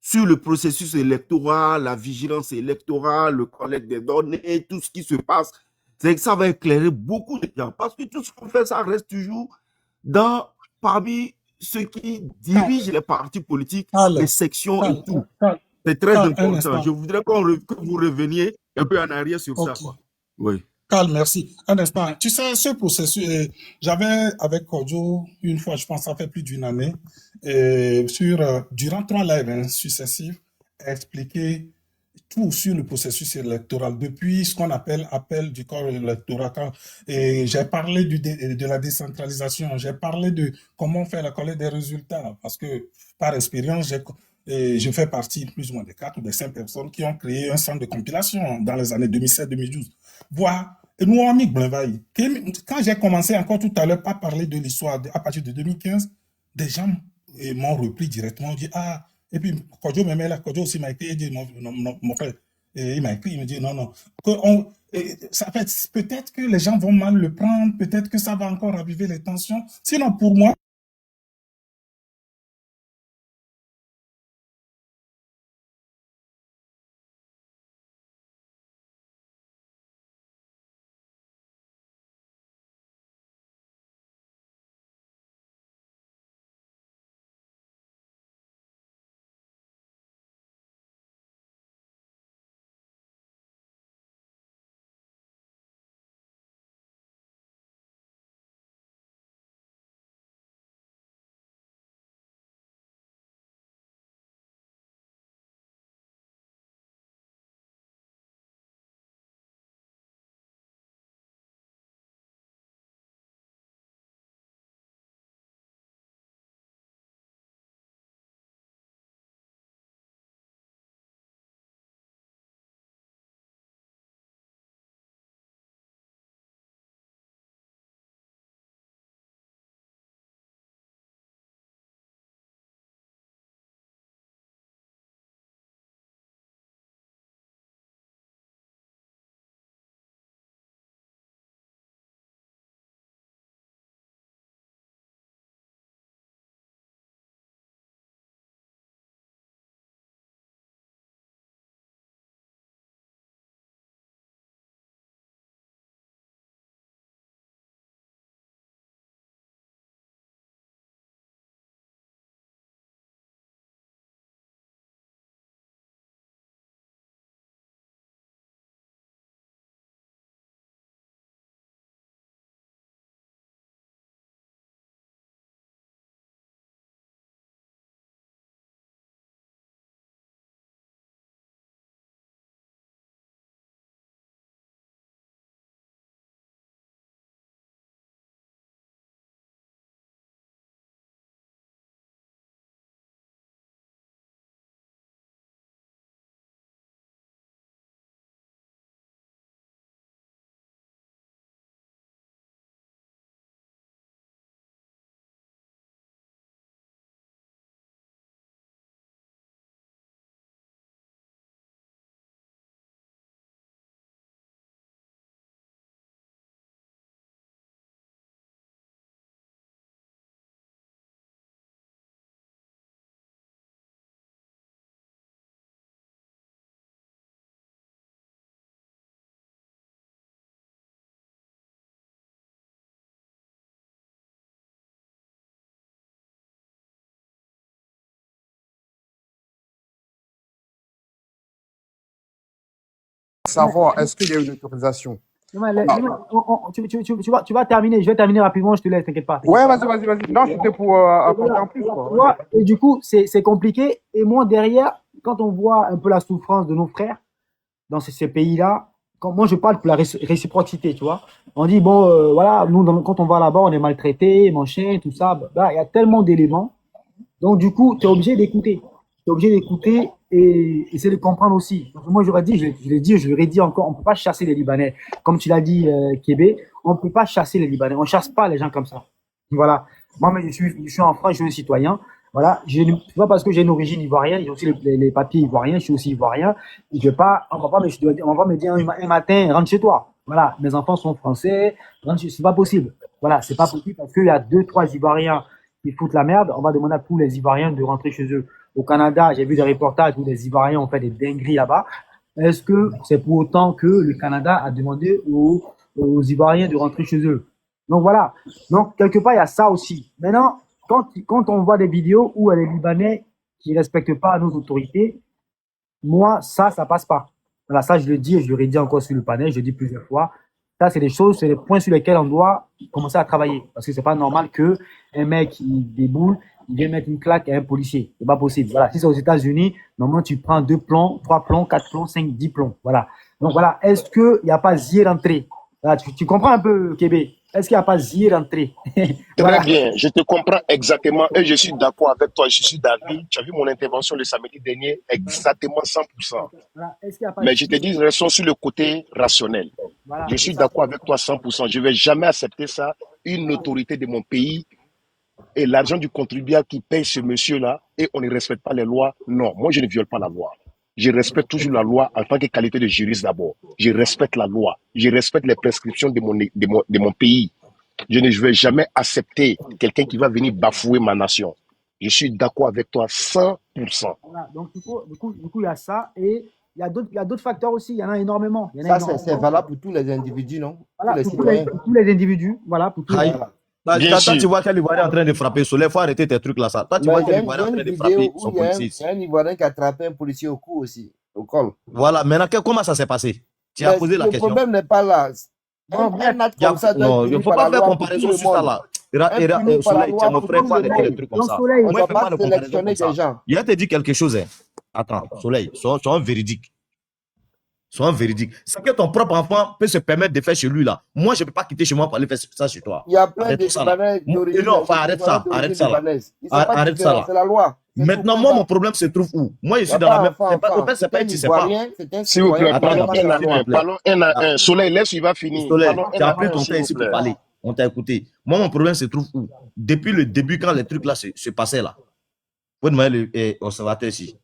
sur le processus électoral, la vigilance électorale, le collecte des données, tout ce qui se passe C'est que ça va éclairer beaucoup de gens. Parce que tout ce qu'on fait, ça reste toujours parmi ceux qui dirigent les partis politiques, les sections et tout. C'est très important. Je voudrais que vous reveniez un peu en arrière sur ça. Quoi. Oui. Carl, merci. Un instant. Tu sais, ce processus, j'avais avec Kodjo, une fois, je pense, ça fait plus d'une année, durant 3 lives successifs, expliqué tout sur le processus électoral, depuis ce qu'on appelle appel du corps électoral. Et j'ai parlé de la décentralisation, j'ai parlé de comment faire la collecte des résultats, parce que par expérience, je fais partie plus ou moins des 4 ou des 5 personnes qui ont créé un centre de compilation dans les années 2007-2012. Voilà. Et nous, on quand j'ai commencé encore tout à l'heure à parler de l'histoire à partir de 2015, des gens m'ont repris directement, dit ah, et puis Kodjo me met là, Kodjo aussi m'a écrit, il dit mon frère, et il m'a écrit, il me dit non, ça fait peut-être que les gens vont mal le prendre, peut-être que ça va encore raviver les tensions. Sinon, pour moi, savoir, est-ce qu'il y a eu une autorisation? Tu vas terminer. Je vais terminer rapidement, je te laisse, t'inquiète pas. Ouais, vas-y. Non, c'était pour apporter en plus. Quoi. Et du coup, c'est compliqué. Et moi, derrière, quand on voit un peu la souffrance de nos frères dans ces pays-là, moi, je parle pour la réciprocité, tu vois. On dit, bon, voilà, nous, quand on va là-bas, on est maltraité, machin, tout ça. Il y a tellement d'éléments. Donc, du coup, tu es obligé d'écouter. Tu es obligé d'écouter et essayer de comprendre aussi. Donc, moi, j'aurais dit, je l'aurais dit encore, on ne peut pas chasser les Libanais. Comme tu l'as dit, Kébé, on ne peut pas chasser les Libanais. On ne chasse pas les gens comme ça. Voilà. Moi, mais je suis en France, je suis un citoyen. Voilà. C'est pas parce que j'ai une origine ivoirienne, j'ai aussi les papiers ivoiriens, je suis aussi ivoirien. On va pas me dire un matin, rentre chez toi. Voilà. Mes enfants sont français. C'est pas possible. Voilà. C'est pas possible parce qu'il y a 2-3 Ivoiriens qui foutent la merde. On va demander à tous les Ivoiriens de rentrer chez eux. Au Canada, j'ai vu des reportages où les Ivoiriens ont fait des dingueries là-bas. Est-ce que c'est pour autant que le Canada a demandé aux aux Ivoiriens de rentrer chez eux. Donc voilà. Donc quelque part, il y a ça aussi. Maintenant, quand on voit des vidéos où il y a des Libanais qui ne respectent pas nos autorités, moi, ça passe pas. Voilà, ça, je le dis et je le redis encore sur le panel, je le dis plusieurs fois. Ça, c'est des choses, c'est des points sur lesquels on doit commencer à travailler. Parce que c'est pas normal que un mec, il déboule, il vient mettre une claque à un policier. C'est pas possible. Voilà. Si c'est aux États-Unis, normalement, tu prends 2 plombs, 3 plombs, 4 plombs, 5, 10 plombs. Voilà. Donc voilà. Est-ce qu'il n'y a pas zier d'entrée? Voilà, tu comprends un peu, Kébé? Est-ce qu'il n'y a pas zier d'entrée? Très bien, je te comprends exactement et je suis d'accord avec toi. Je suis d'avis. Tu as vu mon intervention le samedi dernier, exactement 100%. Voilà. Est-ce qu'il n'y a pas Mais je te dis, restons sur le côté rationnel. Voilà. Je suis d'accord avec toi 100%. Je ne vais jamais accepter ça. Une autorité de mon pays et l'argent du contribuable qui paye ce monsieur-là et on ne respecte pas les lois. Non, moi je ne viole pas la loi. Je respecte toujours la loi en tant que qualité de juriste d'abord. Je respecte la loi. Je respecte les prescriptions de mon pays. Je ne vais jamais accepter quelqu'un qui va venir bafouer ma nation. Je suis d'accord avec toi 100%. Voilà. Donc, du coup, il y a ça et il y a d'autres facteurs aussi. Il y en a énormément. Il y en a Ça, énormément. c'est valable pour tous les individus, non? Voilà, Tous les pour tous les, citoyens. pour tous les individus. Voilà, pour tous les... Voilà. Bien Quand tu sûr. vois quel Ivoirien est en train de frapper Soleil, il faut arrêter tes trucs là. Ça. Toi, tu vois Mais il y quel a Ivoirien est en une train de vidéo frapper où son il y a policier. un Ivoirien qui a attrapé un policier au cou aussi, au col. Voilà, maintenant, comment ça s'est passé? Tu as Mais posé la le question. problème n'est pas là. Un acte comme ça doit Non, être il ne puni faut par pas la faire loi pour comparaison tout le sur ça monde. là. Puni par la Soleil, tu es loi mon pour frère, tout faut le arrêter les monde. trucs comme Donc, ça. Soleil, On ne Moi, doit il ne fait pas pas de comparaison sélectionner comme des ça. gens. Il a te dit quelque chose. Hein. Attends, Soleil, sois véridique. Sois véridique. C'est que ton propre enfant peut se permettre de faire chez lui là. Moi, je ne peux pas quitter chez moi pour aller faire ça chez toi. Il y a plein Arrête de tout ça là. Libanais d'origine Non, enfin, arrête ça. Arrête ça là. libanaise. Ils ne sont pas Arrête ça différents, là. c'est la loi. C'est tout, Maintenant, point moi, mon barre. problème se trouve où? Moi, je Il n'y suis a dans la pas même. enfant, C'est pas, enfant. c'est C'est pas un un tu sais pas. Ivoirien, c'est un S'il vous plaît, citoyen Attends, parlons comme un la à s'il loi. te un. plaît. Parlons un à un. Soleil, laisse, il va finir. Soleil, Parlons tu un as à pris un, ton temps s'il vous ici pour plaît. parler. On t'a écouté. Moi, mon problème se trouve où? Depuis le début, quand les trucs là se passaient là. Vous demandez l'observateur ici.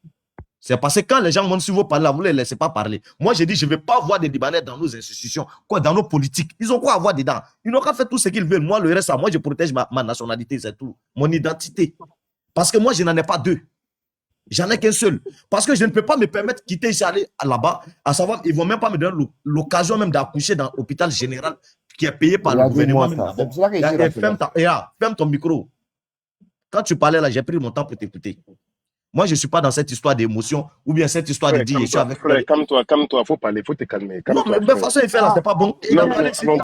C'est parce que quand les gens montent sur vos parler, vous ne les laissez pas parler. Moi, j'ai dit, je ne vais pas voir des Libanais dans nos institutions, quoi, dans nos politiques. Ils ont quoi à voir dedans? Ils n'ont qu'à faire tout ce qu'ils veulent. Moi, le reste, moi, je protège ma nationalité, c'est tout. Mon identité. Parce que moi, je n'en ai pas deux. J'en ai qu'un seul. Parce que je ne peux pas me permettre de quitter ici, aller là-bas, à savoir, ils ne vont même pas me donner l'occasion même d'accoucher dans l'hôpital général qui est payé par le gouvernement. Même C'est pour ça que j'ai ferme ton micro. Quand tu parlais là, j'ai pris mon temps pour t'écouter. Moi, je ne suis pas dans cette histoire d'émotion ou bien cette histoire de dire je suis avec Frère, calme-toi, il faut parler, il faut te calmer. Non, mais de toute façon, il fait là, c'est pas bon. Il Non, a parlé, non,